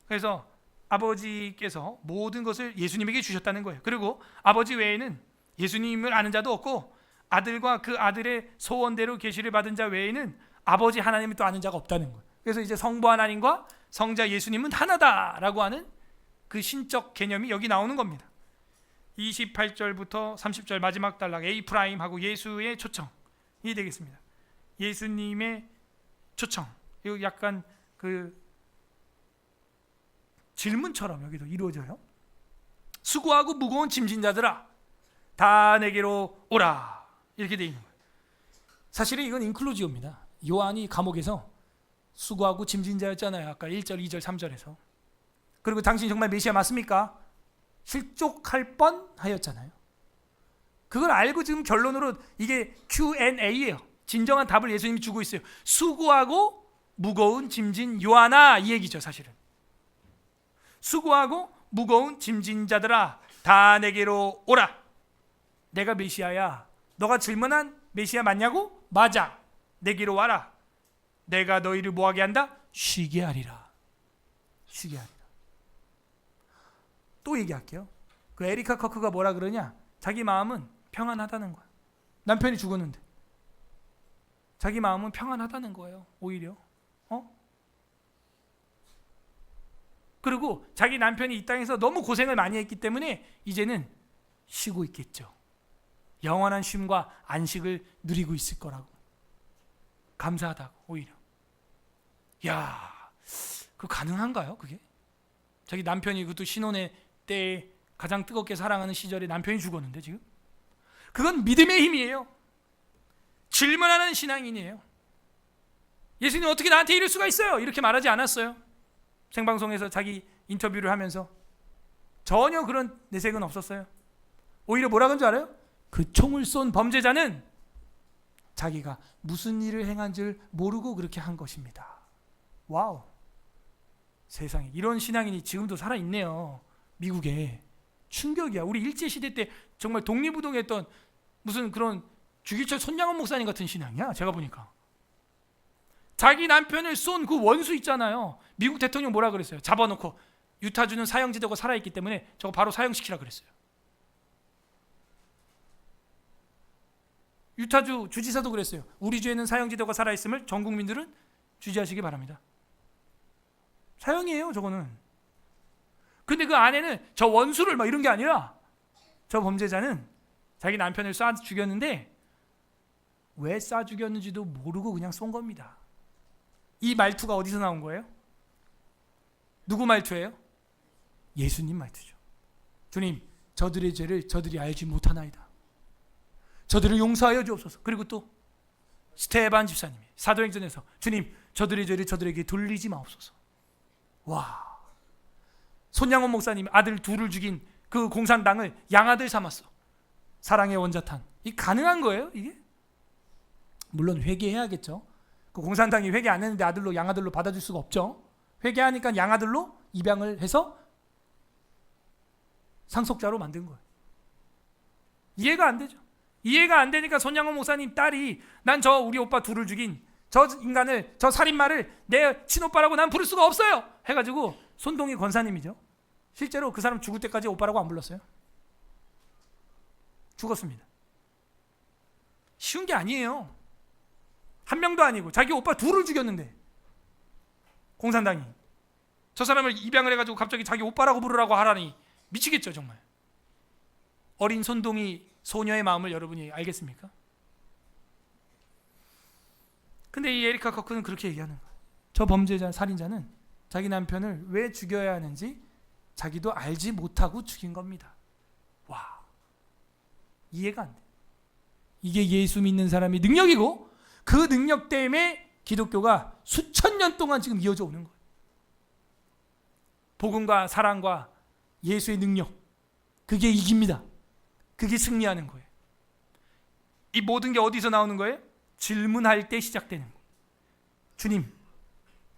A: 그래서 아버지께서 모든 것을 예수님에게 주셨다는 거예요. 그리고 아버지 외에는 예수님을 아는 자도 없고 아들과 그 아들의 소원대로 계시를 받은 자 외에는 아버지 하나님을 또 아는 자가 없다는 거예요. 그래서 이제 성부 하나님과 성자 예수님은 하나다라고 하는 그 신적 개념이 여기 나오는 겁니다. 28절부터 30절 마지막 단락 A프라임하고 예수의 초청이 되겠습니다. 예수님의 초청. 이거 약간 그 질문처럼 여기도 이루어져요. 수고하고 무거운 짐진 자들아 다 내게로 오라. 이렇게 되어 있는 거예요. 사실은 이건 인클루지오입니다. 요한이 감옥에서 수고하고 짐진 자였잖아요. 아까 1절, 2절, 3절에서. 그리고 당신 정말 메시아 맞습니까? 실족할 뻔하였잖아요. 그걸 알고 지금 결론으로 이게 Q&A예요. 진정한 답을 예수님이 주고 있어요. 수고하고 무거운 짐진 요한아, 이 얘기죠. 사실은 수고하고 무거운 짐진 자들아 다 내게로 오라. 내가 메시아야. 너가 질문한 메시아 맞냐고? 맞아. 내게로 와라. 내가 너희를 뭐하게 한다? 쉬게 하리라. 쉬게 하리라. 또 얘기할게요. 그 에리카 커크가 뭐라 그러냐? 자기 마음은 평안하다는 거야. 남편이 죽었는데 자기 마음은 평안하다는 거예요. 오히려 그리고 자기 남편이 이 땅에서 너무 고생을 많이 했기 때문에 이제는 쉬고 있겠죠. 영원한 쉼과 안식을 누리고 있을 거라고. 감사하다고. 오히려. 야, 그거 가능한가요? 그게? 자기 남편이 그것도 신혼의 때에 가장 뜨겁게 사랑하는 시절에 남편이 죽었는데 지금? 그건 믿음의 힘이에요. 질문하는 신앙인이에요. 예수님 어떻게 나한테 이럴 수가 있어요? 이렇게 말하지 않았어요. 생방송에서 자기 인터뷰를 하면서 전혀 그런 내색은 없었어요. 오히려 뭐라 그런 줄 알아요? 그 총을 쏜 범죄자는 자기가 무슨 일을 행한 줄 모르고 그렇게 한 것입니다. 와우. 세상에 이런 신앙인이 지금도 살아있네요. 미국에. 충격이야. 우리 일제시대 때 정말 독립운동했던 무슨 그런 주기철 손양원 목사님 같은 신앙이야. 제가 보니까 자기 남편을 쏜 그 원수 있잖아요. 미국 대통령 뭐라 그랬어요? 잡아놓고 유타주는 사형지대가 살아있기 때문에 저거 바로 사형시키라 그랬어요. 유타주 주지사도 그랬어요. 우리 주에는 사형지대가 살아있음을 전 국민들은 주지하시기 바랍니다. 사형이에요 저거는. 근데 그 안에는 저 원수를 막 이런 게 아니라 저 범죄자는 자기 남편을 쏴 죽였는데 왜 쏴 죽였는지도 모르고 그냥 쏜 겁니다. 이 말투가 어디서 나온 거예요? 누구 말투예요? 예수님 말투죠. 주님, 저들의 죄를 저들이 알지 못하나이다. 저들을 용서하여 주옵소서. 그리고 또 스테반 집사님이 사도행전에서 주님, 저들의 죄를 저들에게 돌리지 마옵소서. 와, 손양원 목사님 아들 둘을 죽인 그 공산당을 양아들 삼았어. 사랑의 원자탄. 이게 가능한 거예요 이게? 물론 회개해야겠죠. 그 공산당이 회개 안 했는데 아들로 양아들로 받아줄 수가 없죠. 회개하니까 양아들로 입양을 해서 상속자로 만든 거예요. 이해가 안 되죠. 이해가 안 되니까 손양원 목사님 딸이 난 저 우리 오빠 둘을 죽인 저 인간을, 저 살인마를 내 친오빠라고 난 부를 수가 없어요 해가지고 손동희 권사님이죠. 실제로 그 사람 죽을 때까지 오빠라고 안 불렀어요. 죽었습니다. 쉬운 게 아니에요. 한 명도 아니고 자기 오빠 둘을 죽였는데 공산당이 저 사람을 입양을 해가지고 갑자기 자기 오빠라고 부르라고 하라니 미치겠죠 정말. 어린 손동희 소녀의 마음을 여러분이 알겠습니까? 근데 이 에리카 커크는 그렇게 얘기하는 거예요. 저 범죄자, 살인자는 자기 남편을 왜 죽여야 하는지 자기도 알지 못하고 죽인 겁니다. 와, 이해가 안 돼. 이게 예수 믿는 사람의 능력이고 그 능력 때문에 기독교가 수천 년 동안 지금 이어져 오는 거예요. 복음과 사랑과 예수의 능력, 그게 이깁니다. 그게 승리하는 거예요. 이 모든 게 어디서 나오는 거예요? 질문할 때 시작되는 거예요. 주님,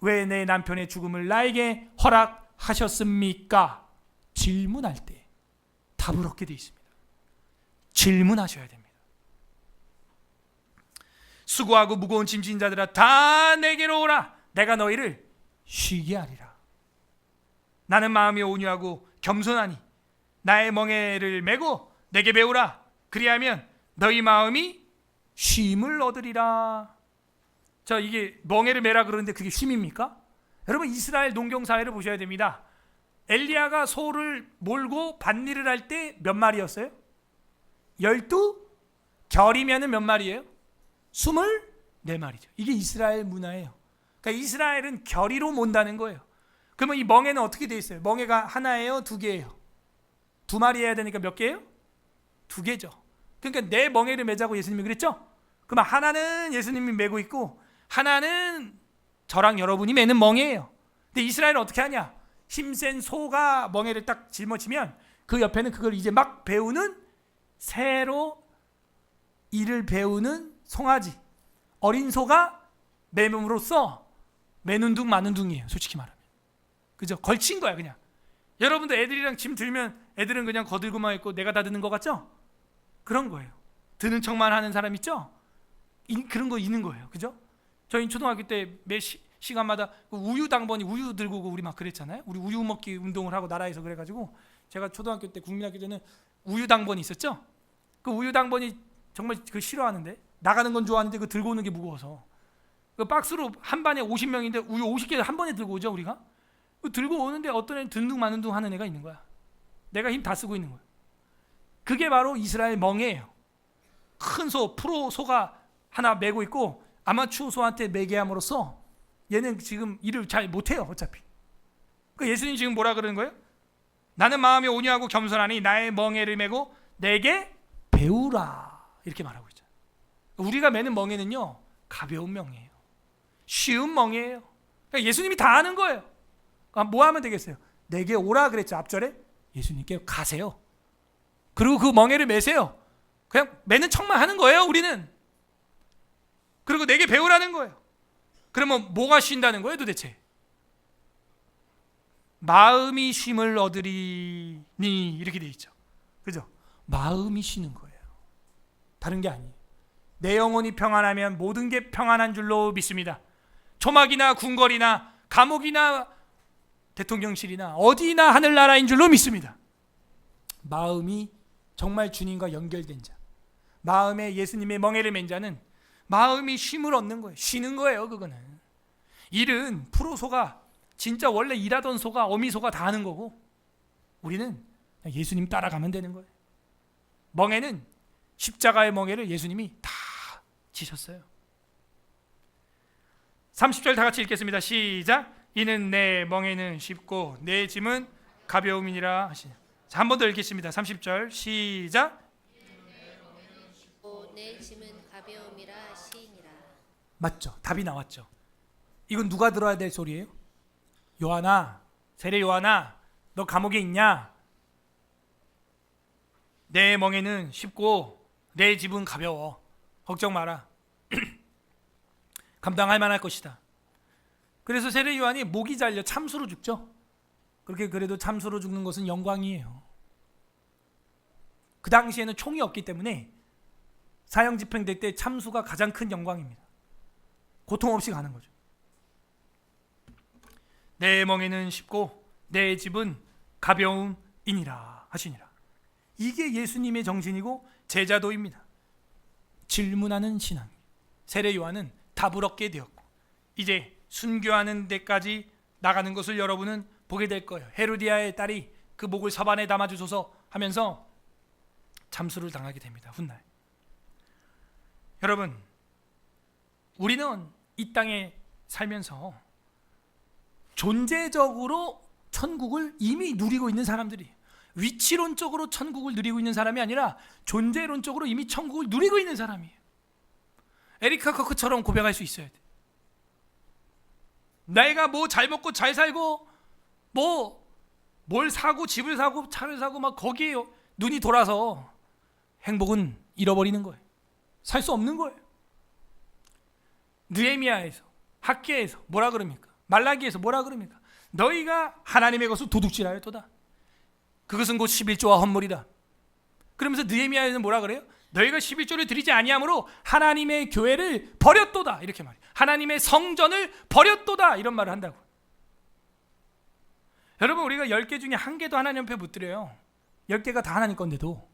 A: 왜 내 남편의 죽음을 나에게 허락하셨습니까? 질문할 때 답을 얻게 되어 있습니다. 질문하셔야 됩니다. 수고하고 무거운 짐진 자들아 다 내게로 오라. 내가 너희를 쉬게 하리라. 나는 마음이 온유하고 겸손하니 나의 멍에를 메고 내게 배우라. 그리하면 너희 마음이 쉼을 얻으리라. 자, 이게 멍에를 메라 그러는데 그게 쉼입니까? 여러분 이스라엘 농경 사회를 보셔야 됩니다. 엘리야가 소를 몰고 밭일을 할 때 몇 마리였어요? 12 결이면은 몇 마리예요? 24마리죠. 이게 이스라엘 문화예요. 그러니까 이스라엘은 결의로 몬다는 거예요. 그러면 이 멍에는 어떻게 돼 있어요? 멍에가 하나예요? 두 개예요? 두 마리 해야 되니까 몇 개예요? 두 개죠. 그러니까 내 멍에를 매자고 예수님이 그랬죠? 그러면 하나는 예수님이 메고 있고 하나는 저랑 여러분이 매는 멍에예요. 근데 이스라엘은 어떻게 하냐? 힘센 소가 멍에를 딱 짊어지면 그 옆에는 그걸 이제 막 배우는 새로 일을 배우는 송아지, 어린 소가 매음으로써 매는 둥 마는 둥이에요. 솔직히 말하면. 그죠? 걸친 거야 그냥. 여러분도 애들이랑 짐 들면 애들은 그냥 거들고만 있고 내가 다 드는 것 같죠? 그런 거예요. 드는 척만 하는 사람 있죠? 그런 거 있는 거예요. 그죠? 저희 초등학교 때 매 시간마다 우유 당번이 우유 들고 오고 우리 막 그랬잖아요. 우리 우유 먹기 운동을 하고 나라에서 그래가지고 제가 초등학교 때 국민학교 때는 우유 당번이 있었죠. 그 우유 당번이 정말 그 싫어하는데 나가는 건 좋아하는데 그 들고 오는 게 무거워서 그 박스로 한 반에 50명인데 우유 50개 한 번에 들고 오죠 우리가. 그 들고 오는데 어떤 애는 듣는 둥 마는 둥 하는 애가 있는 거야. 내가 힘 다 쓰고 있는 거야. 그게 바로 이스라엘 멍에예요. 큰 소, 프로 소가 하나 메고 있고 아마추어 소한테 매게 함으로써 얘는 지금 일을 잘 못해요 어차피. 그 예수님 지금 뭐라 그러는 거예요? 나는 마음이 온유하고 겸손하니 나의 멍에를 메고 내게 배우라 이렇게 말하고 있죠. 우리가 매는 멍에는요 가벼운 멍에예요. 쉬운 멍에예요. 그러니까 예수님이 다 아는 거예요. 그러니까 뭐 하면 되겠어요? 내게 오라 그랬죠. 앞절에 예수님께 가세요. 그리고 그 멍에를 매세요. 그냥 매는 척만 하는 거예요, 우리는. 그리고 내게 배우라는 거예요. 그러면 뭐가 쉰다는 거예요, 도대체? 마음이 쉼을 얻으리니 이렇게 돼 있죠. 그죠? 마음이 쉬는 거예요. 다른 게 아니에요. 내 영혼이 평안하면 모든 게 평안한 줄로 믿습니다. 초막이나 궁궐이나 감옥이나 대통령실이나 어디나 하늘나라인 줄로 믿습니다. 마음이 정말 주님과 연결된 자, 마음에 예수님의 멍에를 맨 자는 마음이 쉼을 얻는 거예요. 쉬는 거예요. 그거는 일은 프로소가 진짜 원래 일하던 소가 어미소가 다 하는 거고, 우리는 예수님 따라가면 되는 거예요. 멍에는 십자가의 멍에를 예수님이 다 지셨어요. 30절 다 같이 읽겠습니다. 시작. 이는 내 멍에는 쉽고 내 짐은 가벼움이니라 하시니. 자, 한 번 더 읽겠습니다. 30절 시작.
B: 내 짐은 가벼움이라 시이니라.
A: 맞죠? 답이 나왔죠. 이건 누가 들어야 될 소리예요? 요한아, 세례 요한아, 너 감옥에 있냐? 내 멍에는 쉽고 내 짐은 가벼워. 걱정 마라. 감당할 만할 것이다. 그래서 세례 요한이 목이 잘려 참수로 죽죠. 그렇게 그래도 참수로 죽는 것은 영광이에요. 그 당시에는 총이 없기 때문에 사형 집행될 때 참수가 가장 큰 영광입니다. 고통 없이 가는 거죠. 내 멍에는 쉽고 내 집은 가벼움이니라 하시니라. 이게 예수님의 정신이고 제자도입니다. 질문하는 신앙. 세례 요한은 답을 얻게 되었고 이제 순교하는 데까지 나가는 것을 여러분은 보게 될 거예요. 헤로디아의 딸이 그 목을 서반에 담아주소서 하면서 잠수를 당하게 됩니다. 훗날. 여러분, 우리는 이 땅에 살면서 존재적으로 천국을 이미 누리고 있는 사람들이, 위치론적으로 천국을 누리고 있는 사람이 아니라 존재론적으로 이미 천국을 누리고 있는 사람이에요. 에리카 커크처럼 고백할 수 있어야 돼. 내가 뭐 잘 먹고 잘 살고 뭐 뭘 사고 집을 사고 차를 사고 막 거기에 눈이 돌아서 행복은 잃어버리는 거예요. 살 수 없는 거예요. 느헤미야에서, 학개에서 뭐라 그럽니까? 말라기에서 뭐라 그럽니까? 너희가 하나님의 것을 도둑질하였도다. 그것은 곧 11조와 헌물이다. 그러면서 느헤미야에는 뭐라 그래요? 너희가 11조를 드리지 아니함으로 하나님의 교회를 버렸도다. 이렇게 말해요. 하나님의 성전을 버렸도다. 이런 말을 한다고. 여러분, 우리가 10개 중에 1개도 하나님 앞에 못 드려요. 10개가 다 하나님 건데도.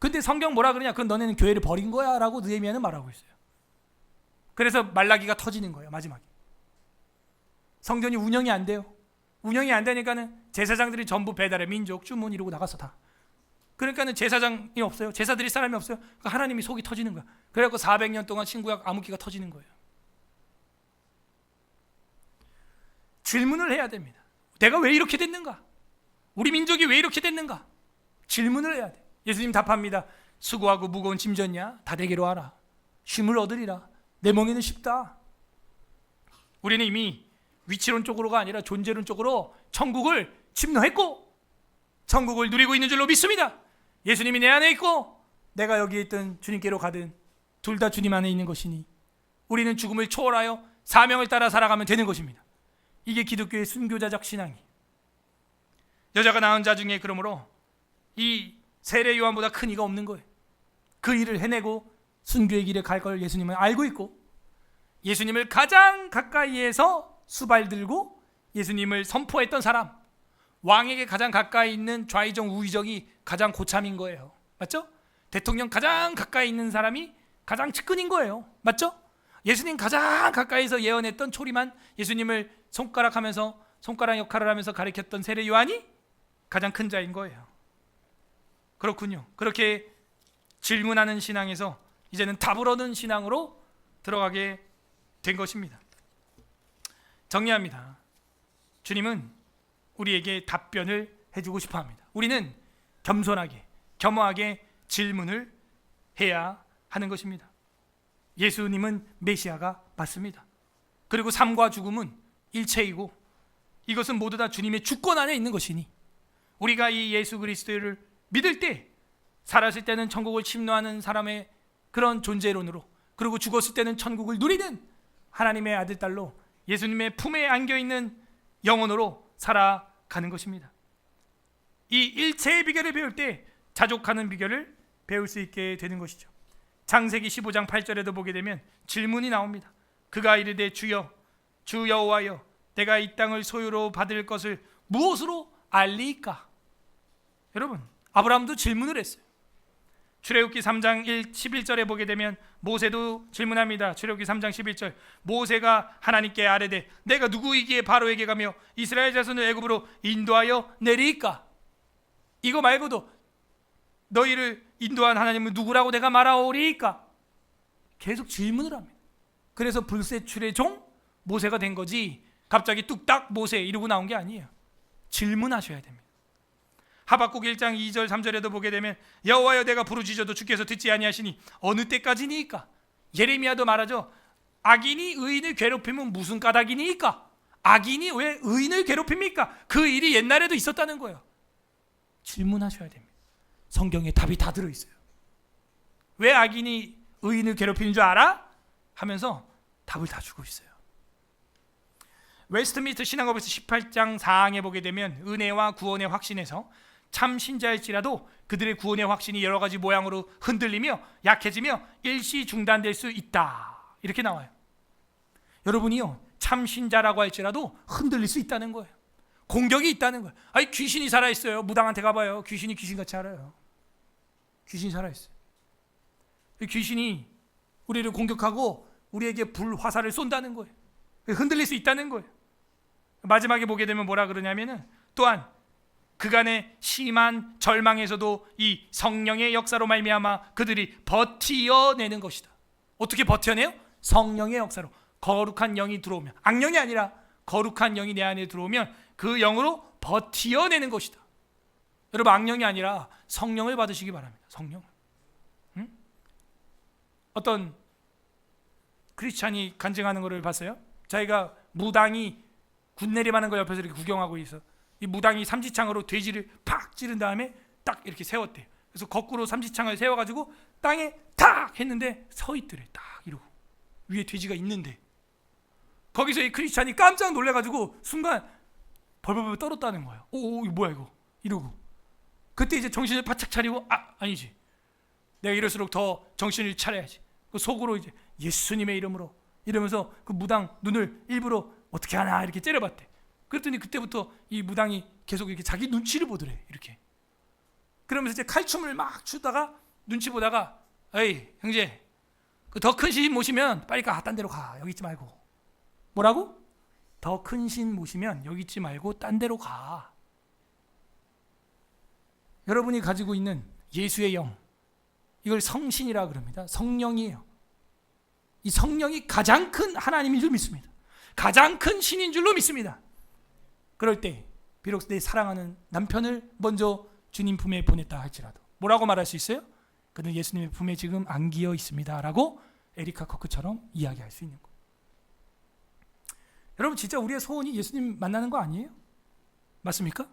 A: 근데 성경 뭐라 그러냐? 그건 너네는 교회를 버린 거야 라고 느헤미야는 말하고 있어요. 그래서 말라기가 터지는 거예요. 마지막에. 성전이 운영이 안 돼요. 운영이 안 되니까는 제사장들이 전부 배달의 민족, 주문 이러고 나가서 다. 그러니까는 제사장이 없어요. 제사 드릴 사람이 없어요. 그러니까 하나님이 속이 터지는 거야. 그래갖고 400년 동안 신구약 암흑기가 터지는 거예요. 질문을 해야 됩니다. 내가 왜 이렇게 됐는가? 우리 민족이 왜 이렇게 됐는가? 질문을 해야 돼. 예수님 답합니다. 수고하고 무거운 짐 졌냐? 다 내게로 와라. 쉼을 얻으리라. 내 멍에는 쉽다. 우리는 이미 위치론 쪽으로가 아니라 존재론 쪽으로 천국을 침노했고 천국을 누리고 있는 줄로 믿습니다. 예수님이 내 안에 있고 내가 여기에 있든 주님께로 가든 둘 다 주님 안에 있는 것이니 우리는 죽음을 초월하여 사명을 따라 살아가면 되는 것입니다. 이게 기독교의 순교자적 신앙이에요. 여자가 낳은 자 중에 그러므로 이 세례 요한보다 큰 이가 없는 거예요. 그 일을 해내고 순교의 길에 갈 걸 예수님은 알고 있고 예수님을 가장 가까이에서 수발 들고 예수님을 선포했던 사람, 왕에게 가장 가까이 있는 좌의정 우의정이 가장 고참인 거예요. 맞죠? 대통령 가장 가까이 있는 사람이 가장 측근인 거예요. 맞죠? 예수님 가장 가까이서 예언했던 초림한 예수님을 손가락 역할을 하면서 가리켰던 세례 요한이 가장 큰 자인 거예요. 그렇군요. 그렇게 질문하는 신앙에서 이제는 답을 얻는 신앙으로 들어가게 된 것입니다. 정리합니다. 주님은 우리에게 답변을 해주고 싶어 합니다. 우리는 겸손하게, 겸허하게 질문을 해야 하는 것입니다. 예수님은 메시아가 맞습니다. 그리고 삶과 죽음은 일체이고 이것은 모두 다 주님의 주권 안에 있는 것이니 우리가 이 예수 그리스도를 믿을 때 살았을 때는 천국을 침노하는 사람의 그런 존재론으로, 그리고 죽었을 때는 천국을 누리는 하나님의 아들 딸로 예수님의 품에 안겨있는 영혼으로 살아가는 것입니다. 이 일체의 비결을 배울 때 자족하는 비결을 배울 수 있게 되는 것이죠. 창세기 15장 8절에도 보게 되면 질문이 나옵니다. 그가 이르되 주여 주 여호와여 내가 이 땅을 소유로 받을 것을 무엇으로 알리이까? 여러분, 아브라함도 질문을 했어요. 출애굽기 3장 11절에 보게 되면 모세도 질문합니다. 출애굽기 3장 11절, 모세가 하나님께 아뢰되 내가 누구이기에 바로에게 가며 이스라엘 자손을 애굽으로 인도하여 내리이까? 이거 말고도 너희를 인도한 하나님은 누구라고 내가 말하오리이까? 계속 질문을 합니다. 그래서 불세출의 종 모세가 된 거지 갑자기 뚝딱 모세 이러고 나온 게 아니에요. 질문하셔야 됩니다. 하박국 1장 2절 3절에도 보게 되면 여호와여 내가 부르짖어도 주께서 듣지 아니하시니 어느 때까지니까? 예레미야도 말하죠. 악인이 의인을 괴롭히면 무슨 까닭이니까? 악인이 왜 의인을 괴롭힙니까? 그 일이 옛날에도 있었다는 거예요. 질문하셔야 됩니다. 성경에 답이 다 들어있어요. 왜 악인이 의인을 괴롭히는 줄 알아? 하면서 답을 다 주고 있어요. 웨스트민스터 신앙법에서 18장 4항에 보게 되면 은혜와 구원의 확신에서 참 신자일지라도 그들의 구원의 확신이 여러 가지 모양으로 흔들리며 약해지며 일시 중단될 수 있다, 이렇게 나와요. 여러분이요, 참 신자라고 할지라도 흔들릴 수 있다는 거예요. 공격이 있다는 거예요. 아니, 귀신이 살아있어요. 무당한테 가봐요. 귀신이 귀신같이 알아요. 귀신이 살아있어요. 귀신이 우리를 공격하고 우리에게 불화살을 쏜다는 거예요. 흔들릴 수 있다는 거예요. 마지막에 보게 되면 뭐라 그러냐면은 또한 그간의 심한 절망에서도 이 성령의 역사로 말미암아 그들이 버티어내는 것이다. 어떻게 버텨내요? 성령의 역사로. 거룩한 영이 들어오면, 악령이 아니라 거룩한 영이 내 안에 들어오면 그 영으로 버티어내는 것이다. 여러분, 악령이 아니라 성령을 받으시기 바랍니다. 성령. 응? 어떤 크리스찬이 간증하는 것을 봤어요. 자기가 무당이 군내림하는 걸 옆에서 이렇게 구경하고 있어. 이 무당이 삼지창으로 돼지를 팍 찌른 다음에 딱 이렇게 세웠대. 그래서 거꾸로 삼지창을 세워가지고 땅에 탁 했는데 서 있더래. 딱 이러고 위에 돼지가 있는데, 거기서 이 크리스찬이 깜짝 놀래가지고 순간 벌벌벌 떨었다는 거예요. 오, 이거 뭐야 이거, 이러고. 그때 이제 정신을 바짝 차리고 아니지, 내가 이럴수록 더 정신을 차려야지. 그 속으로 이제 예수님의 이름으로 이러면서 그 무당 눈을 일부러 어떻게 하나 이렇게 째려봤대. 그랬더니 그때부터 이 무당이 계속 이렇게 자기 눈치를 보더래. 이렇게. 그러면서 이제 칼춤을 막 추다가 눈치 보다가, 에이 형제, 그 더 큰 신 모시면 빨리 가, 딴 데로 가, 여기 있지 말고. 뭐라고? 더 큰 신 모시면 여기 있지 말고 딴 데로 가. 여러분이 가지고 있는 예수의 영, 이걸 성신이라 그럽니다. 성령이에요. 이 성령이 가장 큰 하나님인 줄 믿습니다. 가장 큰 신인 줄로 믿습니다. 그럴 때 비록 내 사랑하는 남편을 먼저 주님 품에 보냈다 할지라도 뭐라고 말할 수 있어요? 그는 예수님의 품에 지금 안기어 있습니다 라고 에리카 커크처럼 이야기할 수 있는 거예요. 여러분, 진짜 우리의 소원이 예수님 만나는 거 아니에요? 맞습니까?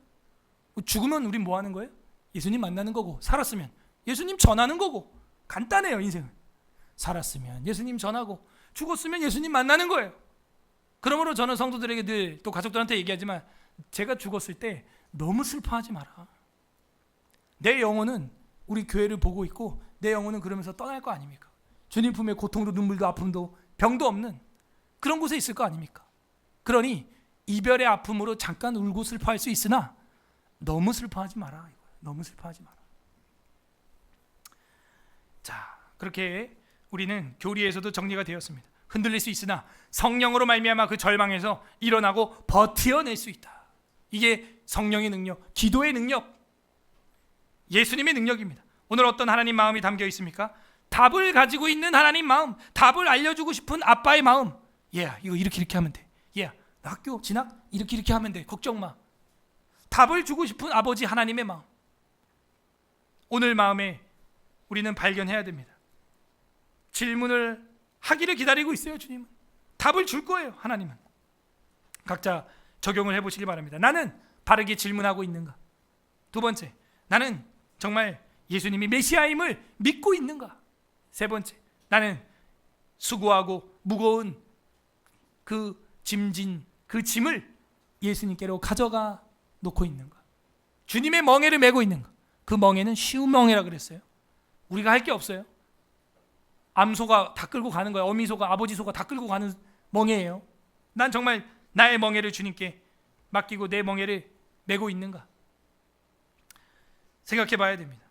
A: 죽으면 우린 뭐 하는 거예요? 예수님 만나는 거고, 살았으면 예수님 전하는 거고. 간단해요, 인생은. 살았으면 예수님 전하고, 죽었으면 예수님 만나는 거예요. 그러므로 저는 성도들에게 늘, 또 가족들한테 얘기하지만, 제가 죽었을 때 너무 슬퍼하지 마라. 내 영혼은 우리 교회를 보고 있고 내 영혼은 그러면서 떠날 거 아닙니까? 주님 품에 고통도 눈물도 아픔도 병도 없는 그런 곳에 있을 거 아닙니까? 그러니 이별의 아픔으로 잠깐 울고 슬퍼할 수 있으나 너무 슬퍼하지 마라. 너무 슬퍼하지 마라. 자, 그렇게 우리는 교리에서도 정리가 되었습니다. 흔들릴 수 있으나 성령으로 말미암아 그 절망에서 일어나고 버텨낼 수 있다. 이게 성령의 능력, 기도의 능력, 예수님의 능력입니다. 오늘 어떤 하나님 마음이 담겨 있습니까? 답을 가지고 있는 하나님 마음, 답을 알려주고 싶은 아빠의 마음. 얘야, 이거 이렇게 하면 돼. 얘야, 나 학교 진학 이렇게 하면 돼. 걱정 마. 답을 주고 싶은 아버지 하나님의 마음. 오늘 마음에 우리는 발견해야 됩니다. 질문을 하기를 기다리고 있어요. 주님은 답을 줄 거예요. 하나님은. 각자 적용을 해보시기 바랍니다. 나는 바르게 질문하고 있는가? 두 번째, 나는 정말 예수님이 메시아임을 믿고 있는가? 세 번째, 나는 수고하고 무거운 그 짐을 예수님께로 가져가 놓고 있는가? 주님의 멍에를 메고 있는가? 그 멍에는 쉬운 멍에라 그랬어요. 우리가 할 게 없어요. 암소가 다 끌고 가는 거예요. 어미소가, 아버지 소가 다 끌고 가는 멍에예요. 난 정말 나의 멍에를 주님께 맡기고 내 멍에를 메고 있는가? 생각해 봐야 됩니다.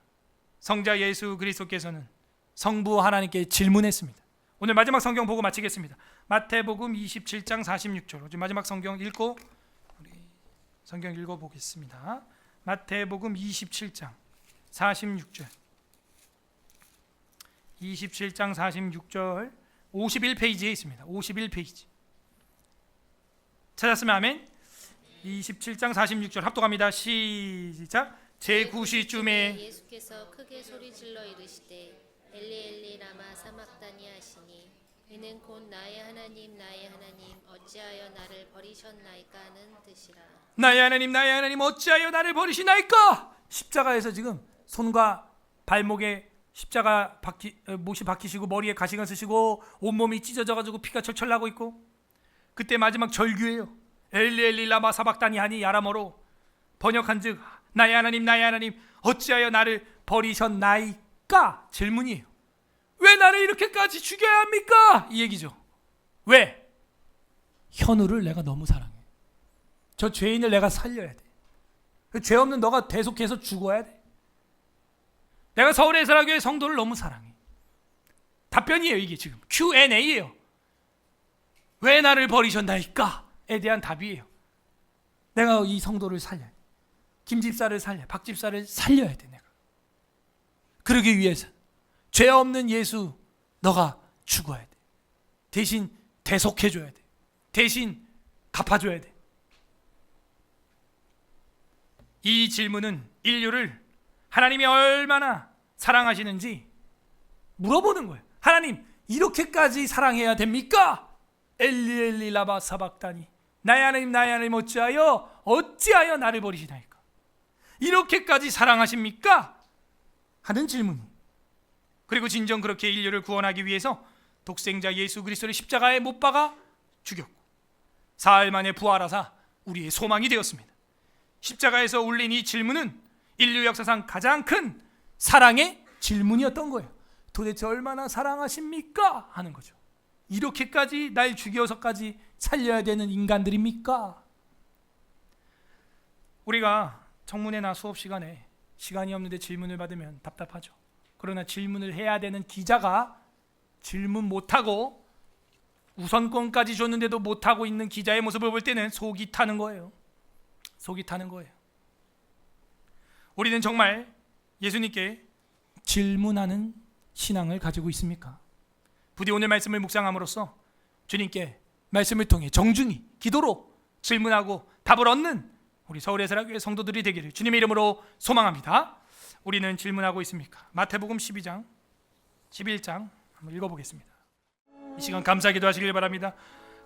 A: 성자 예수 그리스도께서는 성부 하나님께 질문했습니다. 오늘 마지막 성경 보고 마치겠습니다. 마태복음 27장 46절. 마지막 성경 읽고 우리 성경 읽어보겠습니다. 마태복음 27장 46절. 27장 46절 51페이지에 있습니다. 51페이지. 찾았으면 아멘. 27장 46절 합독합니다. 시작. 제9시쯤에
B: 예수께서 크게 소리질러 이르시되 엘리 엘리 라마 사막다니 하시니 이는 곧 나의 하나님 나의 하나님 어찌하여 나를 버리셨나이까 하는 뜻이라.
A: 나의 하나님 어찌하여 나를 버리시나이까? 십자가에서 지금 손과 발목에 십자가 못이 박히시고 머리에 가시관 쓰시고 온몸이 찢어져 가지고 피가 철철 나고 있고, 그때 마지막 절규예요. 엘리 엘리 라마 사박다니 하니 아람어로 번역한즉 나의 하나님 어찌하여 나를 버리셨나이까? 질문이에요. 왜 나를 이렇게까지 죽여야 합니까? 이 얘기죠. 왜? 현우를 내가 너무 사랑해. 저 죄인을 내가 살려야 돼. 죄 없는 너가 대속해서 죽어야 돼. 내가 서울의 사랑교회 성도를 너무 사랑해. 답변이에요. 이게 지금 Q&A예요. 왜 나를 버리셨나이까?에 대한 답이에요. 내가 이 성도를 살려야 돼. 김 집사를 살려, 박 집사를 살려야 돼. 내가 그러기 위해서 죄 없는 예수 너가 죽어야 돼. 대신 대속해줘야 돼. 대신 갚아줘야 돼. 이 질문은 인류를 하나님이 얼마나 사랑하시는지 물어보는 거예요. 하나님 이렇게까지 사랑해야 됩니까? 엘리 엘리 라바 사박다니 나의 하나님 어찌하여 나를 버리시나이까? 이렇게까지 사랑하십니까? 하는 질문. 그리고 진정 그렇게 인류를 구원하기 위해서 독생자 예수 그리스도를 십자가에 못 박아 죽였고 사흘 만에 부활하사 우리의 소망이 되었습니다. 십자가에서 울린 이 질문은 인류 역사상 가장 큰 사랑의 질문이었던 거예요. 도대체 얼마나 사랑하십니까? 하는 거죠. 이렇게까지 날 죽여서까지 살려야 되는 인간들입니까? 우리가 청문회나 수업 시간에 시간이 없는데 질문을 받으면 답답하죠. 그러나 질문을 해야 되는 기자가 질문 못하고 우선권까지 줬는데도 못하고 있는 기자의 모습을 볼 때는 속이 타는 거예요. 속이 타는 거예요. 우리는 정말 예수님께 질문하는 신앙을 가지고 있습니까? 부디 오늘 말씀을 묵상함으로써 주님께 말씀을 통해 정중히 기도로 질문하고 답을 얻는 우리 서울의 사랑교회 성도들이 되기를 주님의 이름으로 소망합니다. 우리는 질문하고 있습니까? 마태복음 12장 11장 한번 읽어보겠습니다. 이 시간 감사기도 하시길 바랍니다.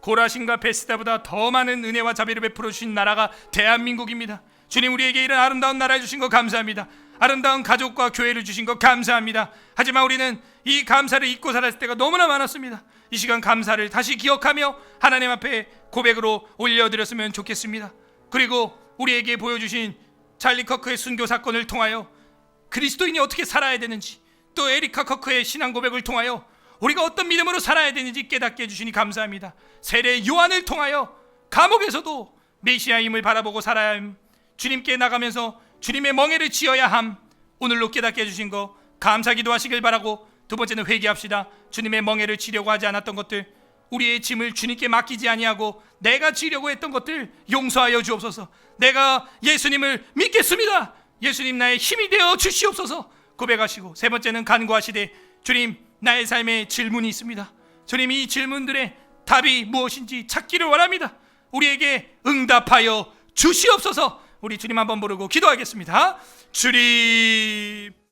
A: 고라신과 베스다보다 더 많은 은혜와 자비를 베풀어 주신 나라가 대한민국입니다. 주님, 우리에게 이런 아름다운 나라를 주신 것 감사합니다. 아름다운 가족과 교회를 주신 것 감사합니다. 하지만 우리는 이 감사를 잊고 살았을 때가 너무나 많았습니다. 이 시간 감사를 다시 기억하며 하나님 앞에 고백으로 올려드렸으면 좋겠습니다. 그리고 우리에게 보여주신 찰리 커크의 순교 사건을 통하여 그리스도인이 어떻게 살아야 되는지, 또 에리카 커크의 신앙 고백을 통하여 우리가 어떤 믿음으로 살아야 되는지 깨닫게 해주시니 감사합니다. 세례 요한을 통하여 감옥에서도 메시아임을 바라보고 살아야 함, 주님께 나가면서 주님의 멍에를 지어야 함, 오늘로 깨닫게 해주신 거 감사기도 하시길 바라고, 두 번째는 회개합시다. 주님의 멍에를 지려고 하지 않았던 것들, 우리의 짐을 주님께 맡기지 아니하고 내가 지려고 했던 것들 용서하여 주옵소서. 내가 예수님을 믿겠습니다. 예수님 나의 힘이 되어 주시옵소서 고백하시고, 세 번째는 간구하시되 주님, 나의 삶에 질문이 있습니다. 주님, 이 질문들의 답이 무엇인지 찾기를 원합니다. 우리에게 응답하여 주시옵소서. 우리 주님 한번 부르고 기도하겠습니다. 주님